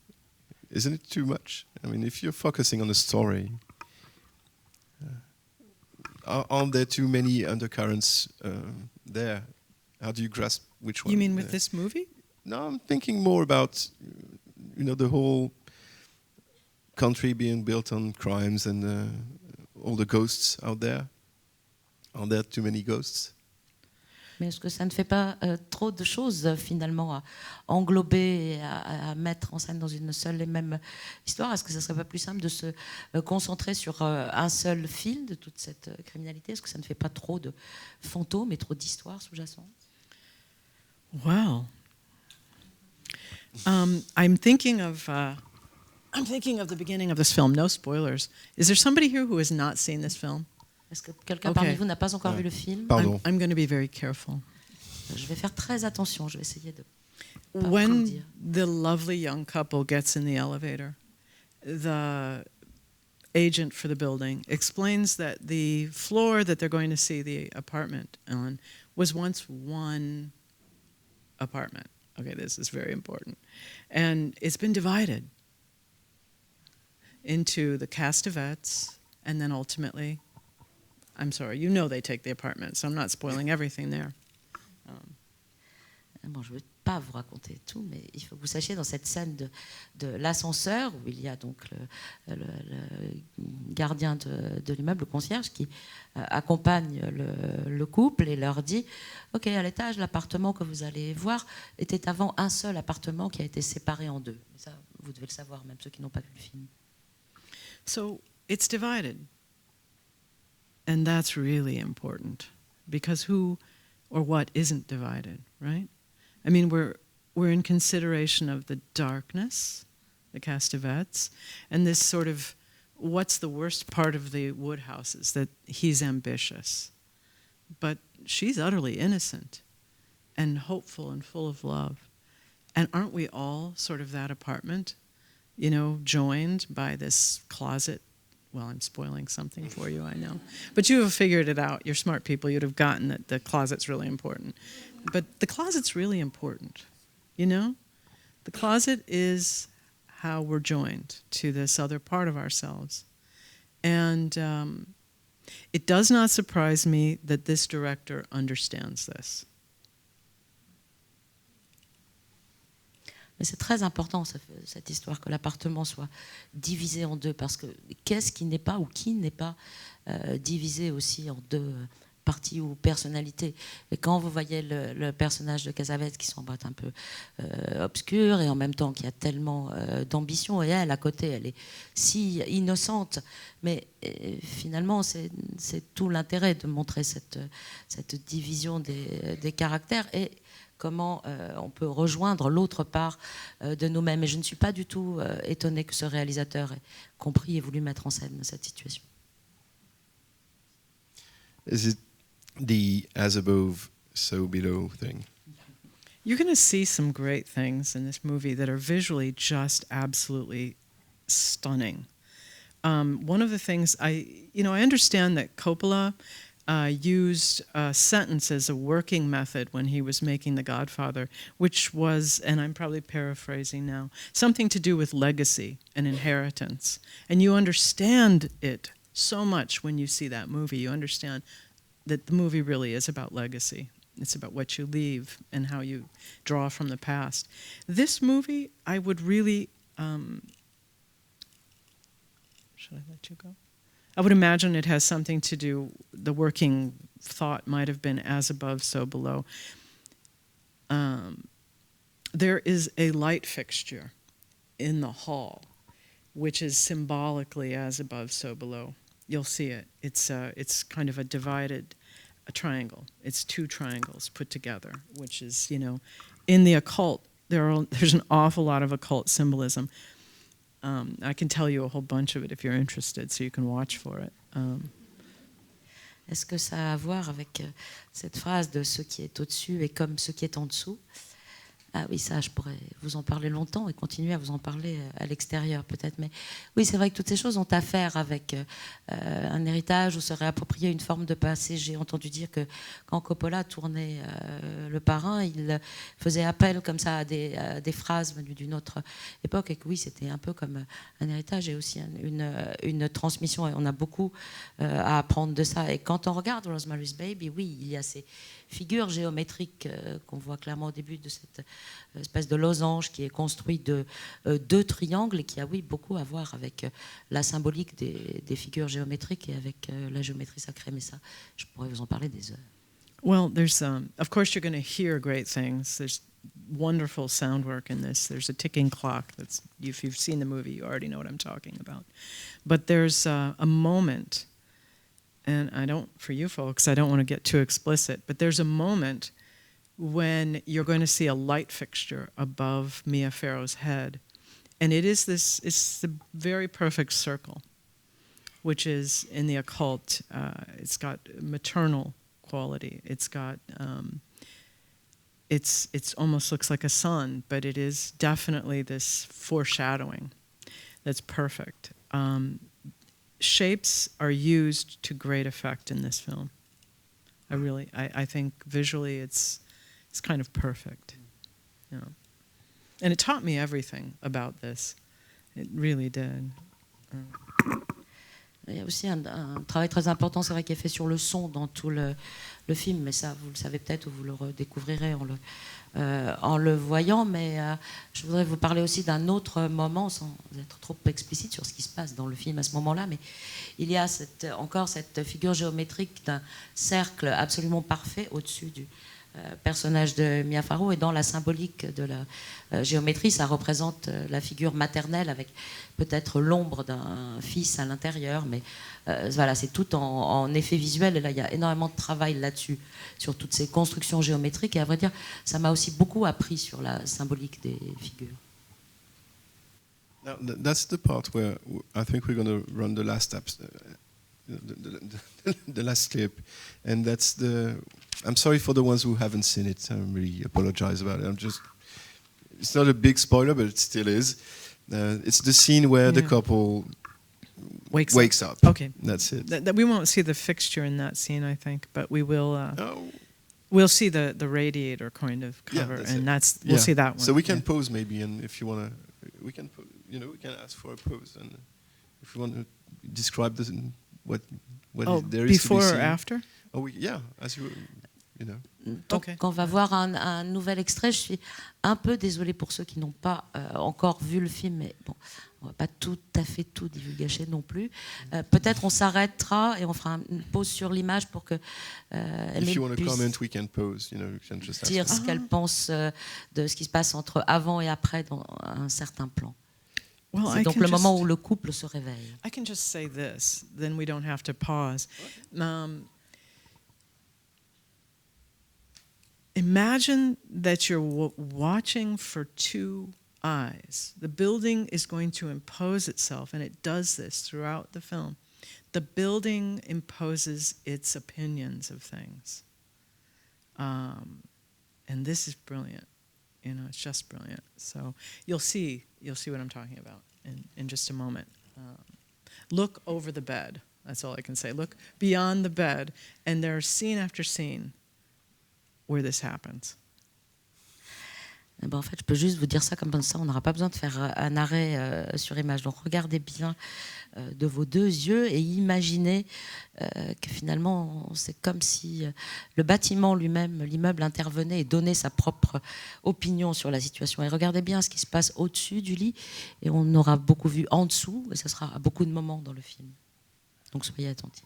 Isn't it too much? I mean, if you're focusing on a story, aren't there too many undercurrents there? How do you grasp which one? You mean with this movie? No, I'm thinking more about, the whole country being built on crimes and all the ghosts out there. Are there too many ghosts? Mais est-ce que ça ne fait pas trop de choses finalement à englober et à mettre en scène dans une seule et même histoire? Est-ce que ça ne serait pas plus simple de se concentrer sur un seul fil de toute cette criminalité? Est-ce que ça ne fait pas trop de fantômes et trop d'histoires sous-jacentes? Wow. I'm thinking of the beginning of this film. No spoilers. Is there somebody here who has not seen this film? Est-ce que quelqu'un parmi vous n'a pas encore vu le film? Pardon. I'm going to be very careful. Je vais faire très attention. Je vais essayer de. When the lovely young couple gets in the elevator, the agent for the building explains that the floor that they're going to see the apartment on was once one apartment. Okay, this is very important. And it's been divided into the Castavets, and then ultimately, I'm sorry, they take the apartment, so I'm not spoiling everything there. Bon, je ne vais pas vous raconter tout, mais il faut que vous sachiez, dans cette scène de l'ascenseur, où il y a donc le gardien de l'immeuble, le concierge, qui accompagne le couple et leur dit « Ok, à l'étage, l'appartement que vous allez voir était avant un seul appartement qui a été séparé en deux. » Ça, vous devez le savoir, même ceux qui n'ont pas vu le film. So it's divided. And that's really important, because who or what isn't divided, right? I mean, we're in consideration of the darkness, the Castavets, and this sort of, what's the worst part of the Woodhouses? That he's ambitious. But she's utterly innocent and hopeful and full of love. And aren't we all sort of that apartment, joined by this closet? Well, I'm spoiling something for you, I know. But you have figured it out. You're smart people. You'd have gotten that the closet's really important. But the closet's really important, The closet is how we're joined to this other part of ourselves. And it does not surprise me that this director understands this. Mais c'est très important, cette histoire, que l'appartement soit divisé en deux, parce que qu'est-ce qui n'est pas, ou qui n'est pas divisé aussi en deux parties ou personnalités. Et quand vous voyez le personnage de Cassavetes qui semble être un peu obscur, et en même temps qui a tellement d'ambition, et elle, à côté, elle est si innocente, mais finalement, c'est tout l'intérêt de montrer cette division des caractères, et comment on peut rejoindre l'autre part de nous-mêmes. Et je ne suis pas du tout étonnée que ce réalisateur ait compris et voulu mettre en scène cette situation. Is it the as above, so below thing? You're going to see some great things in this movie that are visually just absolutely stunning. One of the things I understand that Coppola used a sentence as a working method when he was making The Godfather, which was, and I'm probably paraphrasing now, something to do with legacy and inheritance. And you understand it so much when you see that movie. You understand that the movie really is about legacy. It's about what you leave and how you draw from the past. This movie, I would really... should I let you go? I would imagine it has something to do, the working thought might have been as above, so below. There is a light fixture in the hall, which is symbolically as above, so below. You'll see it. It's kind of a divided triangle. It's two triangles put together, which is, in the occult, there's an awful lot of occult symbolism. I can tell you a whole bunch of it if you're interested, so you can watch for it. Est-ce que ça a à voir avec cette phrase de ce qui est au-dessus est comme ce qui est en dessous? Ah oui, ça, je pourrais vous en parler longtemps et continuer à vous en parler à l'extérieur peut-être. Mais oui, c'est vrai que toutes ces choses ont à faire avec un héritage ou se réapproprier une forme de passé. J'ai entendu dire que quand Coppola tournait Le Parrain, il faisait appel comme ça à des phrases venues d'une autre époque et que oui, c'était un peu comme un héritage et aussi une transmission. Et on a beaucoup à apprendre de ça. Et quand on regarde Rosemary's Baby, oui, il y a ces figure géométrique qu'on voit clairement au début de cette espèce de losange qui est construit de deux triangles et qui a, oui, beaucoup à voir avec la symbolique des figures géométriques et avec la géométrie sacrée. Mais ça, je pourrais vous en parler des heures. Well, there's, of course, you're going to hear great things. There's wonderful sound work in this. There's a ticking clock. If you've seen the movie, you already know what I'm talking about. But there's a moment... And for you folks, I don't want to get too explicit, but there's a moment when you're going to see a light fixture above Mia Farrow's head. And it's the very perfect circle, which is in the occult. It's got maternal quality. It's got, it's almost looks like a sun, but it is definitely this foreshadowing that's perfect. Shapes are used to great effect in this film. I think visually it's kind of perfect. And it taught me everything about this. It really did. Il y a aussi un travail très important, c'est vrai, qui est fait sur le son dans tout le film, mais ça, vous le savez peut-être ou vous le redécouvrirez en le voyant. Mais je voudrais vous parler aussi d'un autre moment, sans être trop explicite sur ce qui se passe dans le film à ce moment-là. Mais il y a encore cette figure géométrique d'un cercle absolument parfait au-dessus du personnage de Mia Farrow, et dans la symbolique de la géométrie, ça représente la figure maternelle avec peut-être l'ombre d'un fils à l'intérieur, mais voilà, c'est tout en effet visuel, et là il y a énormément de travail là-dessus, sur toutes ces constructions géométriques, et à vrai dire, ça m'a aussi beaucoup appris sur la symbolique des figures. Now, that's the part where I think we're going to run the last steps, the last clip, and that's I'm sorry for the ones who haven't seen it. I really apologize about it. It's not a big spoiler, but it still is. It's the scene where the couple wakes up. Okay, that's it. We won't see the fixture in that scene, I think, but we will. We'll see the radiator kind of cover, and we'll see that one. So we can pause maybe, and if you want to, we can ask for a pause, and if you want to describe what there is before to be or seen. after. As you know. Donc, quand on va voir un nouvel extrait, je suis un peu désolée pour ceux qui n'ont pas encore vu le film, mais bon, on va pas tout à fait tout divulgacher non plus. Peut-être on s'arrêtera et on fera une pause sur l'image pour que If you want to comment, we can pause. You can just dire ce qu'elle pense de ce qui se passe entre avant et après dans un certain plan. C'est donc le moment où le couple se réveille. I can just say this, then we don't have to pause. Imagine that you're watching for two eyes. The building is going to impose itself, and it does this throughout the film. The building imposes its opinions of things. And this is brilliant. It's just brilliant. So you'll see what I'm talking about in just a moment. Look over the bed. That's all I can say. Look beyond the bed, and there's scene after scene where this happens. Eh ben, en fait, je peux juste vous dire ça comme ça, on n'aura pas besoin de faire un arrêt sur image. Donc regardez bien de vos deux yeux et imaginez que finalement, c'est comme si le bâtiment lui-même, l'immeuble intervenait et donnait sa propre opinion sur la situation. Et regardez bien ce qui se passe au-dessus du lit et on aura beaucoup vu en dessous et ça sera à beaucoup de moments dans le film. Donc soyez attentifs.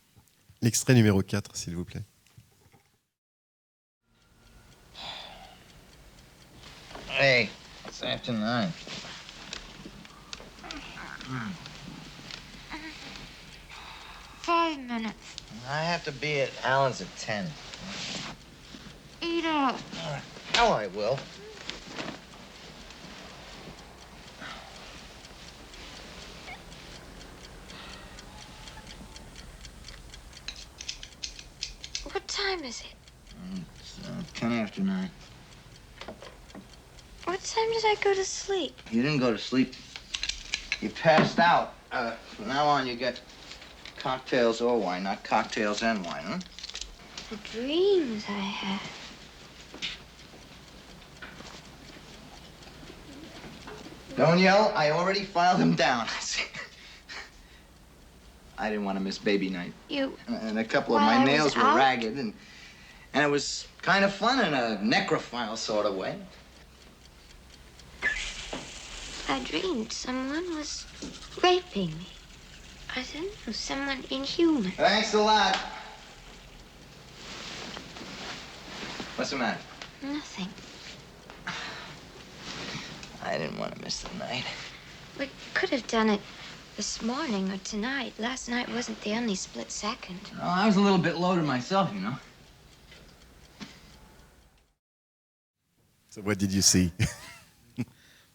L'extrait numéro 4, s'il vous plaît. Hey, it's after 9. 5 minutes. I have to be at Alan's at 10. Eat up. All right. Oh, I will. What time is it? It's 10 after 9. What time did I go to sleep? You didn't go to sleep. You passed out. From now on, you get cocktails or wine, not cocktails and wine, huh? The dreams I had. Don't yell. I already filed them down. I didn't want to miss baby night. You... And a couple of While my I was nails were out? ragged, and it was kind of fun in a necrophile sort of way. I dreamed someone was raping me. I don't know, someone inhuman. Thanks a lot. What's the matter? Nothing. I didn't want to miss the night. We could have done it this morning or tonight. Last night wasn't the only split second. Well, I was a little bit loaded myself, you know. So what did you see?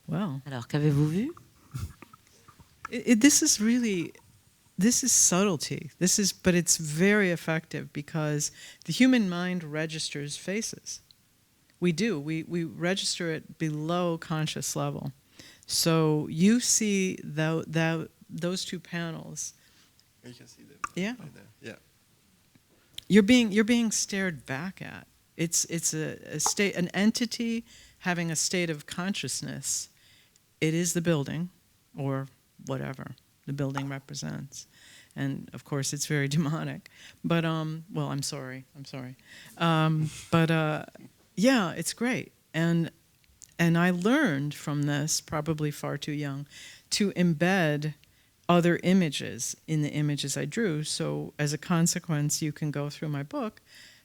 Well, Alors, qu'avez-vous vu? this is subtlety. But it's very effective because the human mind registers faces. We do. We register it below conscious level. So you see those two panels. You can see them. Yeah. Right there. Yeah. You're being stared back at. It's a state, an entity having a state of consciousness. It is the building, or whatever the building represents, and of course it's very demonic. But well, I'm sorry. Yeah, it's great, and I learned from this, probably far too young, to embed other images in the images I drew. So as a consequence, you can go through my book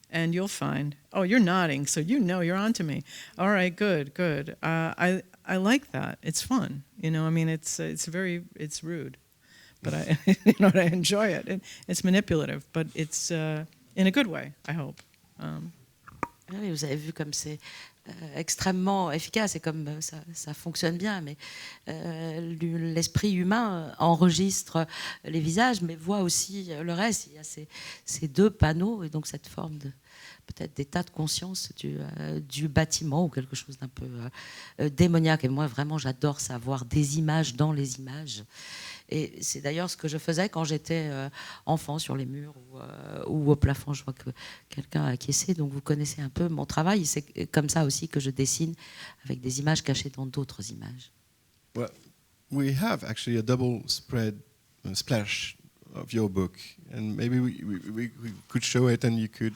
and you'll find, oh, you're nodding, so you know you're onto me. All right, good. I like that. It's fun. You know, I mean, it's rude, but I I enjoy it. It's manipulative, but it's in a good way, I hope. Oui, vous avez vu comme c'est extrêmement efficace et comme ça fonctionne bien, mais l'esprit humain enregistre les visages, mais voit aussi le reste. Il y a ces deux panneaux et donc cette forme de peut-être d'état de conscience du bâtiment ou quelque chose d'un peu démoniaque. Et moi, vraiment, j'adore savoir des images dans les images. Et c'est d'ailleurs ce que je faisais quand j'étais enfant sur les murs ou au plafond. Je vois que quelqu'un a acquiescé, donc vous connaissez un peu mon travail. C'est comme ça aussi que je dessine, avec des images cachées dans d'autres images. Well, we have actually a double splash of your book, and maybe we could show it, and you could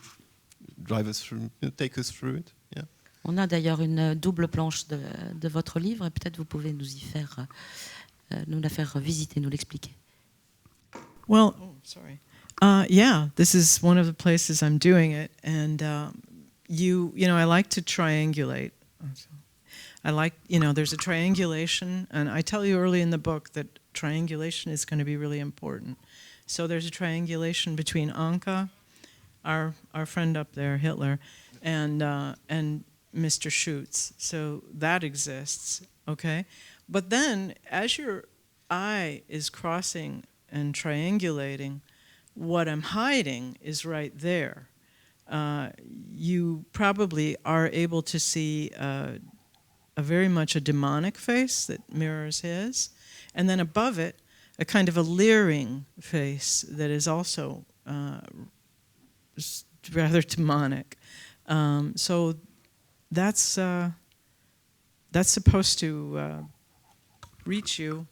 drive us through, take us through it. Yeah. On a d'ailleurs une double planche de votre livre, et peut-être vous pouvez nous la faire visiter, nous l'expliquer. Well, sorry. Yeah, this is one of the places I'm doing it, and you know, I like to triangulate. I like, you know, there's a triangulation, and I tell you early in the book that triangulation is going to be really important. So there's a triangulation between Anka, our friend up there, Hitler, and Mr. Schutz. So that exists, okay? But then, as your eye is crossing and triangulating, what I'm hiding is right there. You probably are able to see a very much a demonic face that mirrors his, and then above it, a kind of a leering face that is also rather demonic. So that's that's supposed to reach you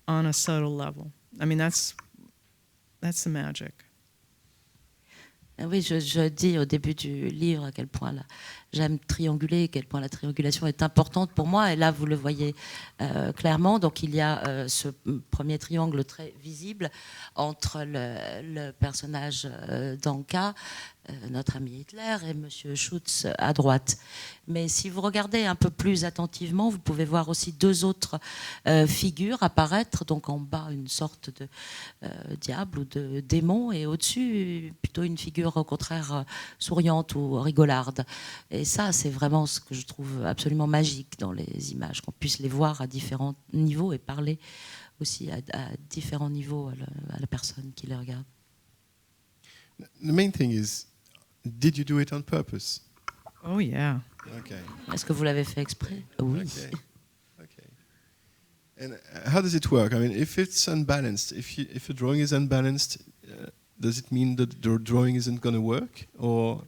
on a subtle level. I mean, that's the magic. Oui, je dis au début du livre à quel point j'aime trianguler, à quel point la triangulation est importante pour moi. Et là, vous le voyez clairement. Donc, il y a ce premier triangle très visible entre le personnage d'Anka, notre ami Hitler, et M. Schutz à droite. Mais si vous regardez un peu plus attentivement, vous pouvez voir aussi deux autres figures apparaître. Donc en bas, une sorte de diable ou de démon, et au-dessus, plutôt une figure au contraire souriante ou rigolarde. Et ça, c'est vraiment ce que je trouve absolument magique dans les images, qu'on puisse les voir à différents niveaux et parler aussi à différents niveaux à la personne qui les regarde. The main thing is, did you do it on purpose? Oh yeah. Okay. Est-ce que vous l'avez fait exprès? Oui. Okay. And how does it work? I mean, if it's unbalanced, if a drawing is unbalanced, does it mean that the drawing isn't going to work? Or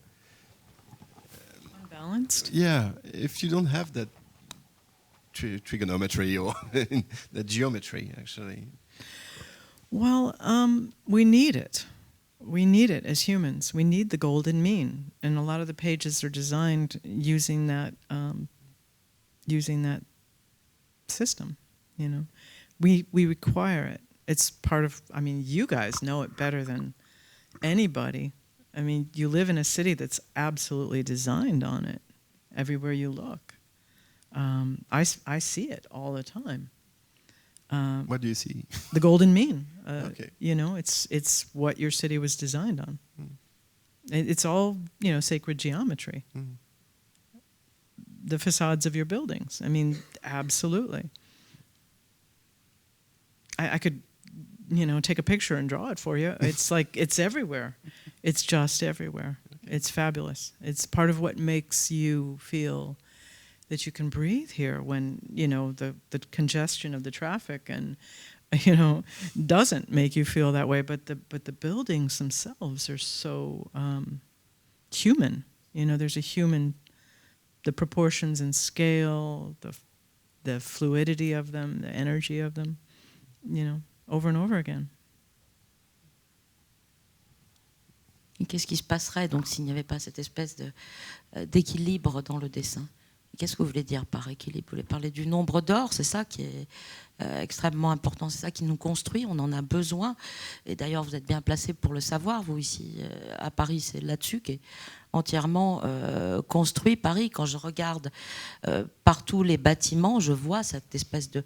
unbalanced? Yeah, if you don't have that trigonometry or that geometry, actually. Well, we need it. We need it as humans. We need the golden mean, and a lot of the pages are designed using that system. You know, we require it. It's part of. I mean, you guys know it better than anybody. I mean, you live in a city that's absolutely designed on it. Everywhere you look, I see it all the time. What do you see? The golden mean. Okay. You know, it's what your city was designed on. It's all, you know, sacred geometry. The facades of your buildings. I mean, absolutely. I could, you know, take a picture and draw it for you. It's like, it's everywhere. It's just everywhere. Okay. It's fabulous. It's part of what makes you feel that you can breathe here when, you know, the congestion of the traffic and, you know, doesn't make you feel that way. But the buildings themselves are so human. You know, there's a human, the proportions and scale, the fluidity of them, the energy of them, you know, over and over again. Et qu'est-ce qui se passerait donc s'il n'y avait pas cette espèce d'équilibre dans le dessin? Qu'est-ce que vous voulez dire par équilibre? Vous voulez parler du nombre d'or? C'est ça qui est extrêmement important, c'est ça qui nous construit, on en a besoin. Et d'ailleurs, vous êtes bien placé pour le savoir, vous ici à Paris, c'est là-dessus qu'est entièrement construit Paris. Quand je regarde partout les bâtiments, je vois cette espèce de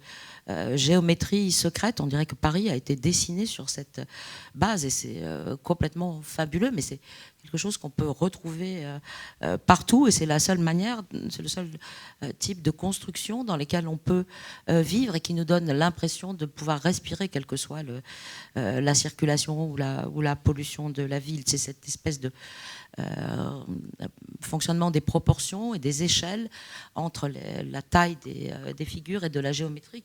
géométrie secrète. On dirait que Paris a été dessiné sur cette base et c'est complètement fabuleux, mais c'est quelque chose qu'on peut retrouver partout et c'est la seule manière, c'est le seul type de construction dans lequel on peut vivre et qui nous donne l'impression de pouvoir respirer, quelle que soit la circulation ou la pollution de la ville. C'est cette espèce de fonctionnement des proportions et des échelles entre la taille des figures et de la géométrie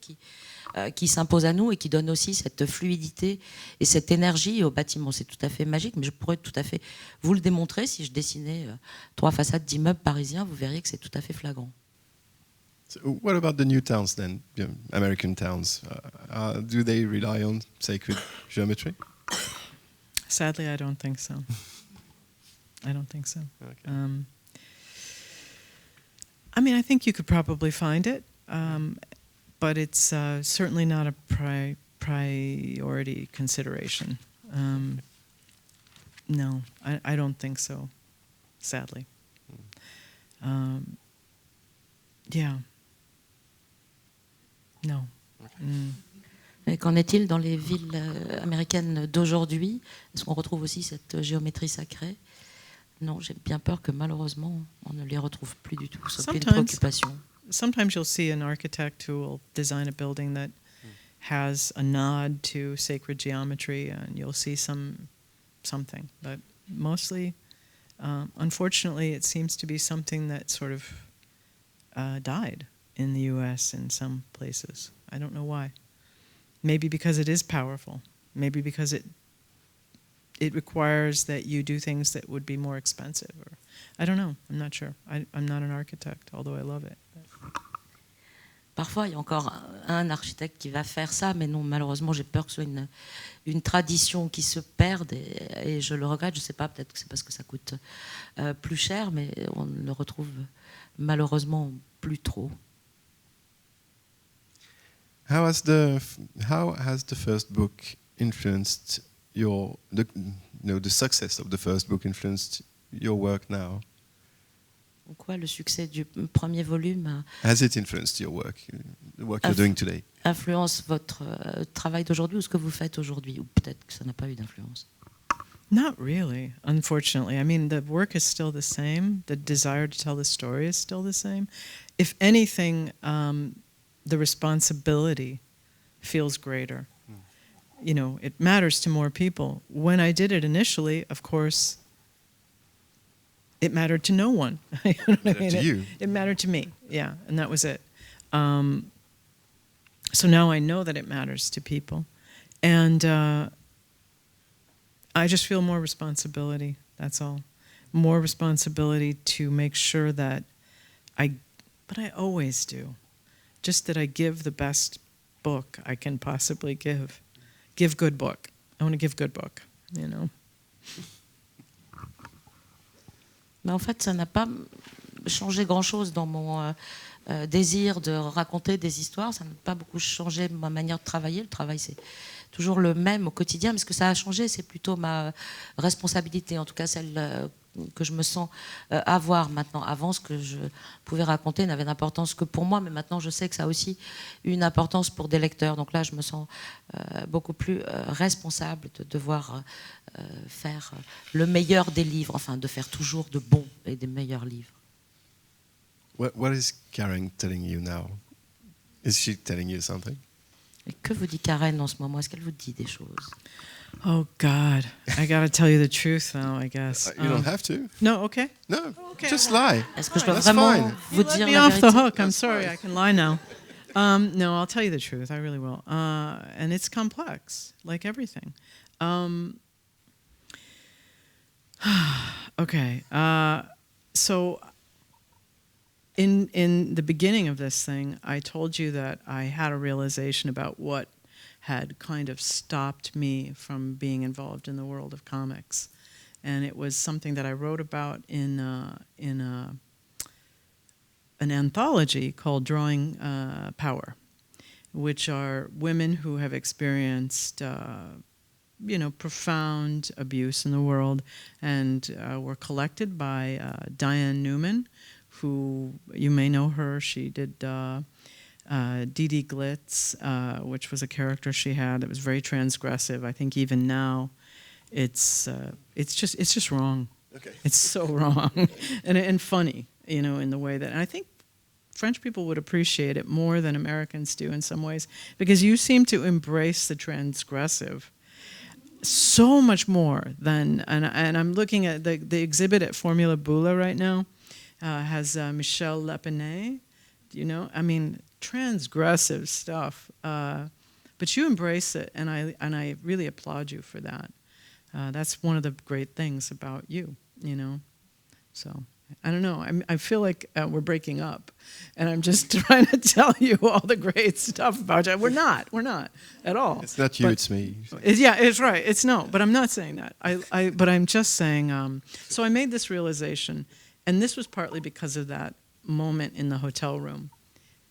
qui s'impose à nous et qui donne aussi cette fluidité et cette énergie au bâtiment. C'est tout à fait magique, mais je pourrais tout à fait vous le démontrer. Si je dessinais 3 façades d'immeubles parisiens, vous verriez que c'est tout à fait flagrant. So what about the new towns then, American towns? Do they rely on sacred geometry? Sadly, I don't think so. I don't think so. Okay. I mean, I think you could probably find it, but it's certainly not a priority consideration. No, I don't think so, sadly. Yeah. No. Et qu'en est-il dans les villes américaines d'aujourd'hui? Est-ce qu'on retrouve aussi cette géométrie sacrée? Non, j'ai bien peur que malheureusement, on ne les retrouve plus du tout. C'est une préoccupation. Sometimes you'll see an architect who will design a building that has a nod to sacred geometry, and you'll see something. But mostly, unfortunately, it seems to be something that sort of died in the U.S. in some places. I don't know why. Maybe because it is powerful. Maybe because it requires that you do things that would be more expensive. Or I don't know. I'm not sure. I'm not an architect, although I love it. Parfois, il y a encore un architecte qui va faire ça, mais non, malheureusement, j'ai peur que ce soit une tradition qui se perde, et je le regrette. Je ne sais pas, peut-être que c'est parce que ça coûte plus cher, mais on ne le retrouve malheureusement plus trop. How has the first book influenced the success of the first book influenced your work now? En quoi le succès du premier volume Has it influenced your work, the work you're doing today? Influence votre travail d'aujourd'hui ou ce que vous faites aujourd'hui? Ou peut-être que ça n'a pas eu d'influence? Not really, unfortunately. I mean, the work is still the same. The desire to tell the story is still the same. If anything, the responsibility feels greater. You know, it matters to more people. When I did it initially, of course, it mattered to no one. You know what I mean? To you. It mattered to me, yeah, and that was it. So now I know that it matters to people. And I just feel more responsibility, that's all. More responsibility to make sure that but I always do, just that I give the best book I can possibly give. Give good book. I want to give good book, you know. Mais en fait, ça n'a pas changé grand-chose dans mon désir de raconter des histoires. Ça n'a pas beaucoup changé ma manière de travailler. Le travail, c'est toujours le même au quotidien. Mais ce que ça a changé, c'est plutôt ma responsabilité, en tout cas celle que je me sens avoir maintenant. Avant, ce que je pouvais raconter n'avait d'importance que pour moi, mais maintenant, je sais que ça a aussi une importance pour des lecteurs. Donc là, je me sens beaucoup plus responsable de devoir faire le meilleur des livres, enfin, de faire toujours de bons et des meilleurs livres. What is Karen telling you now? Is she telling you something? Et que vous dit Karen en ce moment? Est-ce qu'elle vous dit des choses? Oh, God. I got to tell you the truth now, I guess. You don't have to. No, okay. No, Okay, just lie. Est-ce que je dois That's vraiment fine. vous You let dire me la off the vérité? hook. I'm sorry. I can lie now. No, I'll tell you the truth. I really will. And it's complex, like everything. Okay. So in the beginning of this thing, I told you that I had a realization about what had kind of stopped me from being involved in the world of comics. And it was something that I wrote about in an anthology called Drawing Power, which are women who have experienced profound abuse in the world, and were collected by Diane Newman, who you may know her. She did Dee Dee Glitz, which was a character she had that was very transgressive. I think even now, it's just wrong. Okay. It's so wrong, and funny, in the way that. And I think French people would appreciate it more than Americans do in some ways, because you seem to embrace the transgressive so much more than. And I'm looking at the exhibit at Formula Boula right now. Has Michel Lepenet, I mean, transgressive stuff. But you embrace it, and I really applaud you for that. That's one of the great things about you, So, I don't know. I feel like we're breaking up, and I'm just trying to tell you all the great stuff about you. We're not at all. It's not you, it's me. Yeah, it's right. It's no, but I'm not saying that. But I'm just saying. So I made this realization. And this was partly because of that moment in the hotel room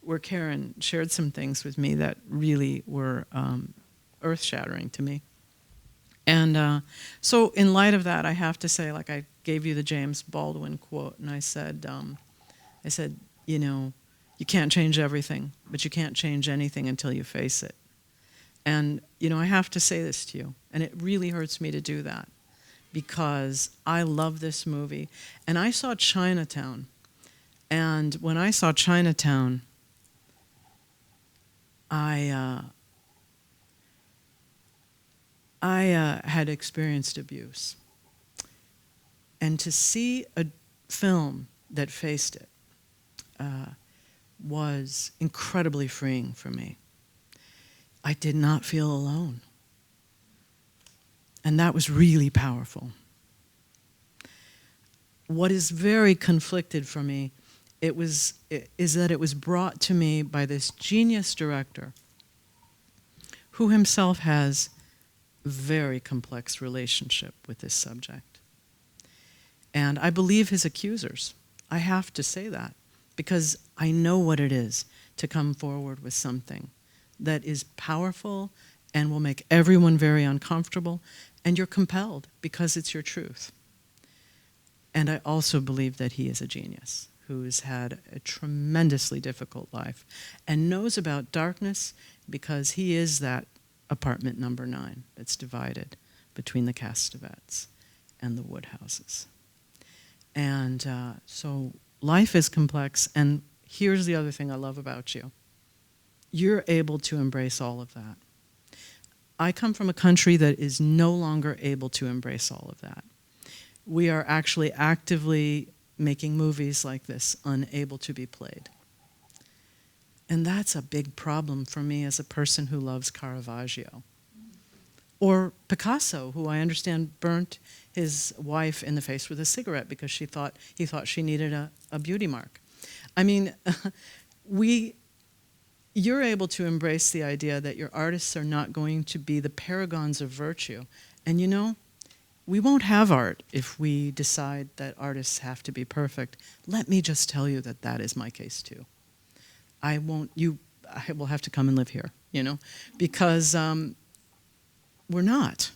where Karen shared some things with me that really were earth-shattering to me. And so in light of that, I have to say, like I gave you the James Baldwin quote, and I said, you can't change everything, but you can't change anything until you face it. And, I have to say this to you, and it really hurts me to do that, because I love this movie. And I saw Chinatown. And when I saw Chinatown, I had experienced abuse. And to see a film that faced it was incredibly freeing for me. I did not feel alone. And that was really powerful. What is very conflicted for me is that it was brought to me by this genius director who himself has a very complex relationship with this subject. And I believe his accusers. I have to say that because I know what it is to come forward with something that is powerful and will make everyone very uncomfortable, and you're compelled because it's your truth. And I also believe that he is a genius who's had a tremendously difficult life and knows about darkness because he is that apartment number 9 that's divided between the Castevets and the Woodhouses. And so life is complex, and here's the other thing I love about you. You're able to embrace all of that. I come from a country that is no longer able to embrace all of that. We are actually actively making movies like this unable to be played. And that's a big problem for me as a person who loves Caravaggio. Or Picasso, who I understand burnt his wife in the face with a cigarette because he thought she needed a beauty mark. I mean, you're able to embrace the idea that your artists are not going to be the paragons of virtue. And you know, we won't have art if we decide that artists have to be perfect. Let me just tell you that that is my case too. I will have to come and live here, you know, because we're not.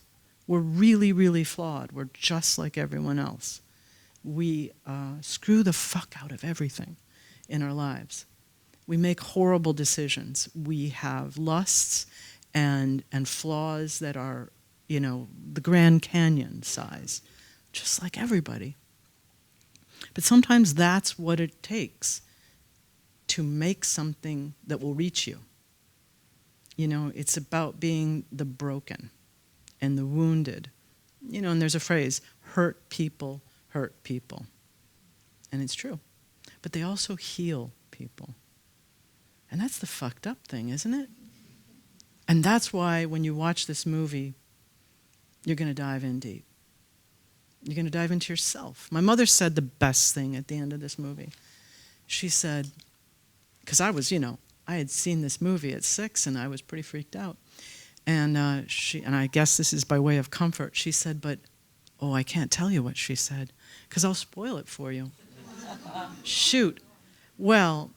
We're really, really flawed. We're just like everyone else. We screw the fuck out of everything in our lives. We make horrible decisions. We have lusts and flaws that are, you know, the Grand Canyon size, just like everybody. But sometimes that's what it takes to make something that will reach you. You know, it's about being the broken and the wounded. You know, and there's a phrase, hurt people hurt people. And it's true. But they also heal people. And that's the fucked up thing, isn't it? And that's why when you watch this movie, you're going to dive in deep. You're going to dive into yourself. My mother said the best thing at the end of this movie. She said, because I was, you know, I had seen this movie at 6 and I was pretty freaked out. And and I guess this is by way of comfort, she said, but, oh, I can't tell you what she said, because I'll spoil it for you. Shoot. Well,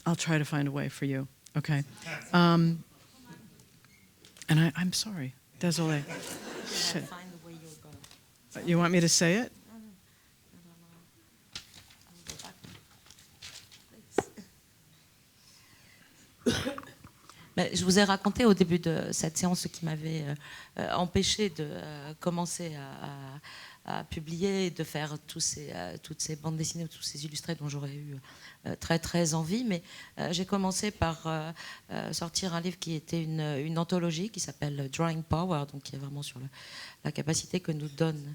I'll try to find a way for you, okay? And I'm sorry. Désolé. Shit. You want me to say it? Je vous ai raconté au début de cette séance ce qui m'avait empêché de commencer à publier, de faire toutes ces bandes dessinées ou tous ces illustrés dont j'aurais eu très très envie. Mais j'ai commencé par sortir un livre qui était une anthologie qui s'appelle Drawing Power, donc qui est vraiment sur la capacité que nous donne.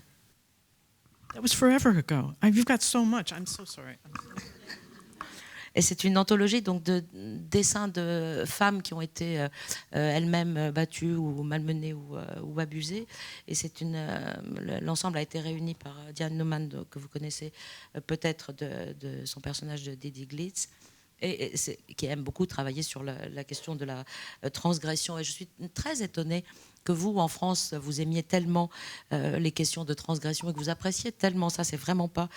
That was forever ago. You've got so much. I'm so sorry. Et c'est une anthologie donc de dessins de femmes qui ont été elles-mêmes battues ou malmenées ou abusées. Et l'ensemble a été réuni par Diane Neumann, que vous connaissez peut-être de son personnage de Didi Glitz, et qui aime beaucoup travailler sur la question de la transgression. Et je suis très étonnée que vous, en France, vous aimiez tellement les questions de transgression et que vous appréciez tellement ça. C'est vraiment pas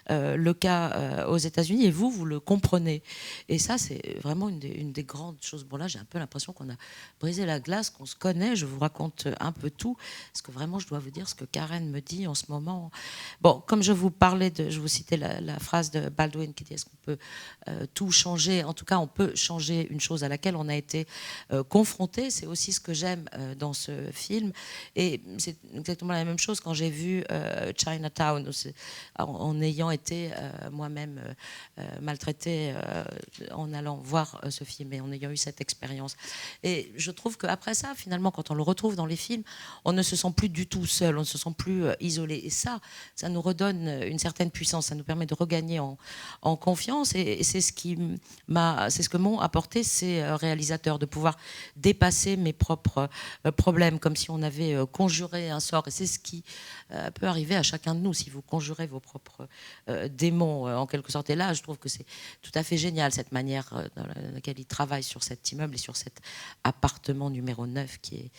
le cas aux États-Unis. Et vous le comprenez. Et ça, c'est vraiment une des grandes choses. Bon, là, j'ai un peu l'impression qu'on a brisé la glace, qu'on se connaît. Je vous raconte un peu tout. Parce que vraiment, je dois vous dire ce que Karen me dit en ce moment. Bon, comme je vous parlais je vous citais la phrase de Baldwin qui dit: est-ce qu'on peut tout changer? En tout cas, on peut changer une chose à laquelle on a été confronté. C'est aussi ce que j'aime dans ce film, et c'est exactement la même chose quand j'ai vu Chinatown, en ayant été moi-même maltraitée en allant voir ce film et en ayant eu cette expérience. Et je trouve qu'après ça, finalement, quand on le retrouve dans les films, on ne se sent plus du tout seul, on ne se sent plus isolé, et ça nous redonne une certaine puissance, ça nous permet de regagner en confiance, et c'est ce que m'ont apporté ces réalisateurs, de pouvoir dépasser mes propres problèmes. problème, comme si on avait conjuré un sort. Et c'est ce qui peut arriver à chacun de nous, si vous conjurez vos propres démons, en quelque sorte. Et là, je trouve que c'est tout à fait génial, cette manière dans laquelle il travaille sur cet immeuble et sur cet appartement numéro 9 qui est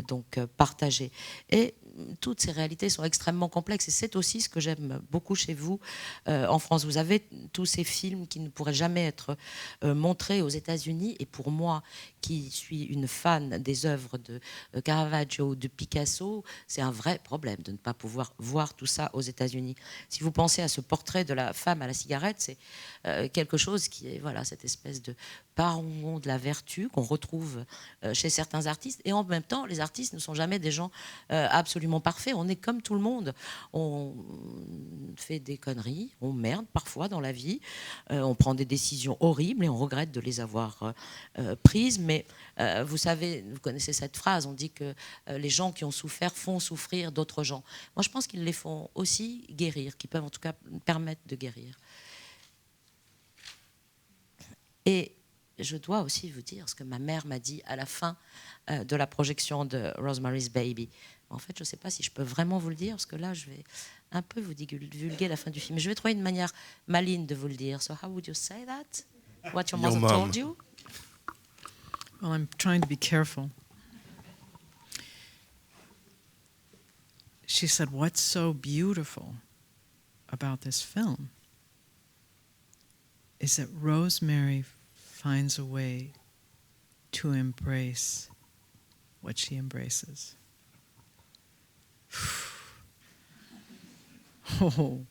donc partagé. Et toutes ces réalités sont extrêmement complexes. Et c'est aussi ce que j'aime beaucoup chez vous en France. Vous avez tous ces films qui ne pourraient jamais être montrés aux États-Unis. Et pour moi, qui suis une fan des œuvres de Caravaggio, de Picasso, c'est un vrai problème de ne pas pouvoir voir tout ça aux États-Unis. Si vous pensez à ce portrait de la femme à la cigarette, c'est quelque chose qui est cette espèce de parangon de la vertu qu'on retrouve chez certains artistes. Et en même temps, les artistes ne sont jamais des gens absolument parfaits. On est comme tout le monde. On fait des conneries, on merde parfois dans la vie, on prend des décisions horribles et on regrette de les avoir prises. Mais vous savez, vous connaissez cette phrase, on dit que les gens qui ont souffert font souffrir d'autres gens. Moi, je pense qu'ils les font aussi guérir, qu'ils peuvent en tout cas permettre de guérir. Et je dois aussi vous dire ce que ma mère m'a dit à la fin de la projection de Rosemary's Baby. En fait, je ne sais pas si je peux vraiment vous le dire, parce que là, je vais un peu vous divulguer la fin du film. Je vais trouver une manière maligne de vous le dire. So how would you say that? What your mother told you? Well, I'm trying to be careful. She said, what's so beautiful about this film is that Rosemary finds a way to embrace what she embraces. Oh,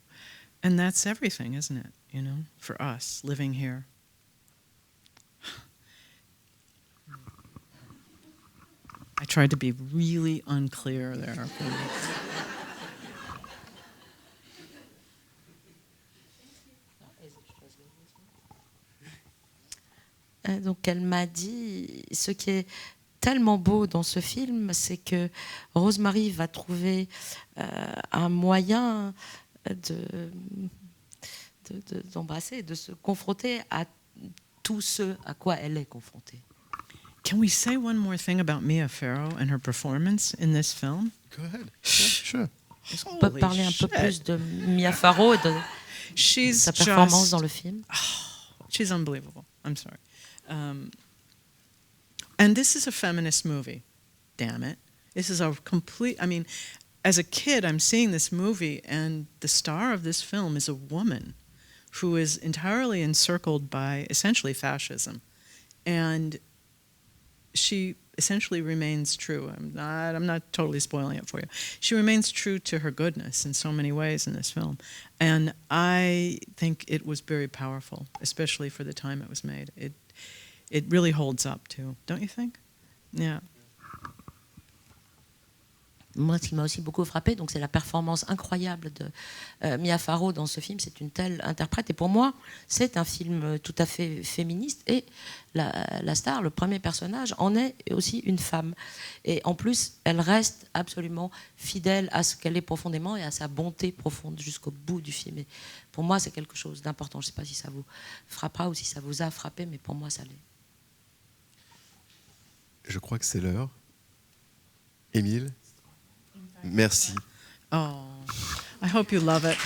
and that's everything, isn't it? You know, for us living here. I tried to be really unclear there. Donc elle m'a dit, ce qui est tellement beau dans ce film, c'est que Rosemary va trouver un moyen d'embrasser, de se confronter à tout ce à quoi elle est confrontée. Can we say one more thing about Mia Farrow and her performance in this film? Go ahead. Yeah, sure. On peut parler un peu plus de Mia Farrow et de sa performance dans le film. She's unbelievable. I'm sorry. And this is a feminist movie, damn it. This is a complete, I mean, as a kid, I'm seeing this movie, and the star of this film is a woman who is entirely encircled by essentially fascism. And she essentially remains true. I'm not totally spoiling it for you. She remains true to her goodness in so many ways in this film. And I think it was very powerful, especially for the time it was made. It really holds up too, don't you think? Yeah. Moi, ce qui m'a aussi beaucoup frappé, donc c'est la performance incroyable de Mia Farrow dans ce film. C'est une telle interprète. Et pour moi, c'est un film tout à fait féministe. Et la star, le premier personnage, en est aussi une femme. Et en plus, elle reste absolument fidèle à ce qu'elle est profondément et à sa bonté profonde jusqu'au bout du film. Et pour moi, c'est quelque chose d'important. Je ne sais pas si ça vous frappera ou si ça vous a frappé, mais pour moi, ça l'est. Je crois que c'est l'heure. Émile, merci. Oh, I hope you love it.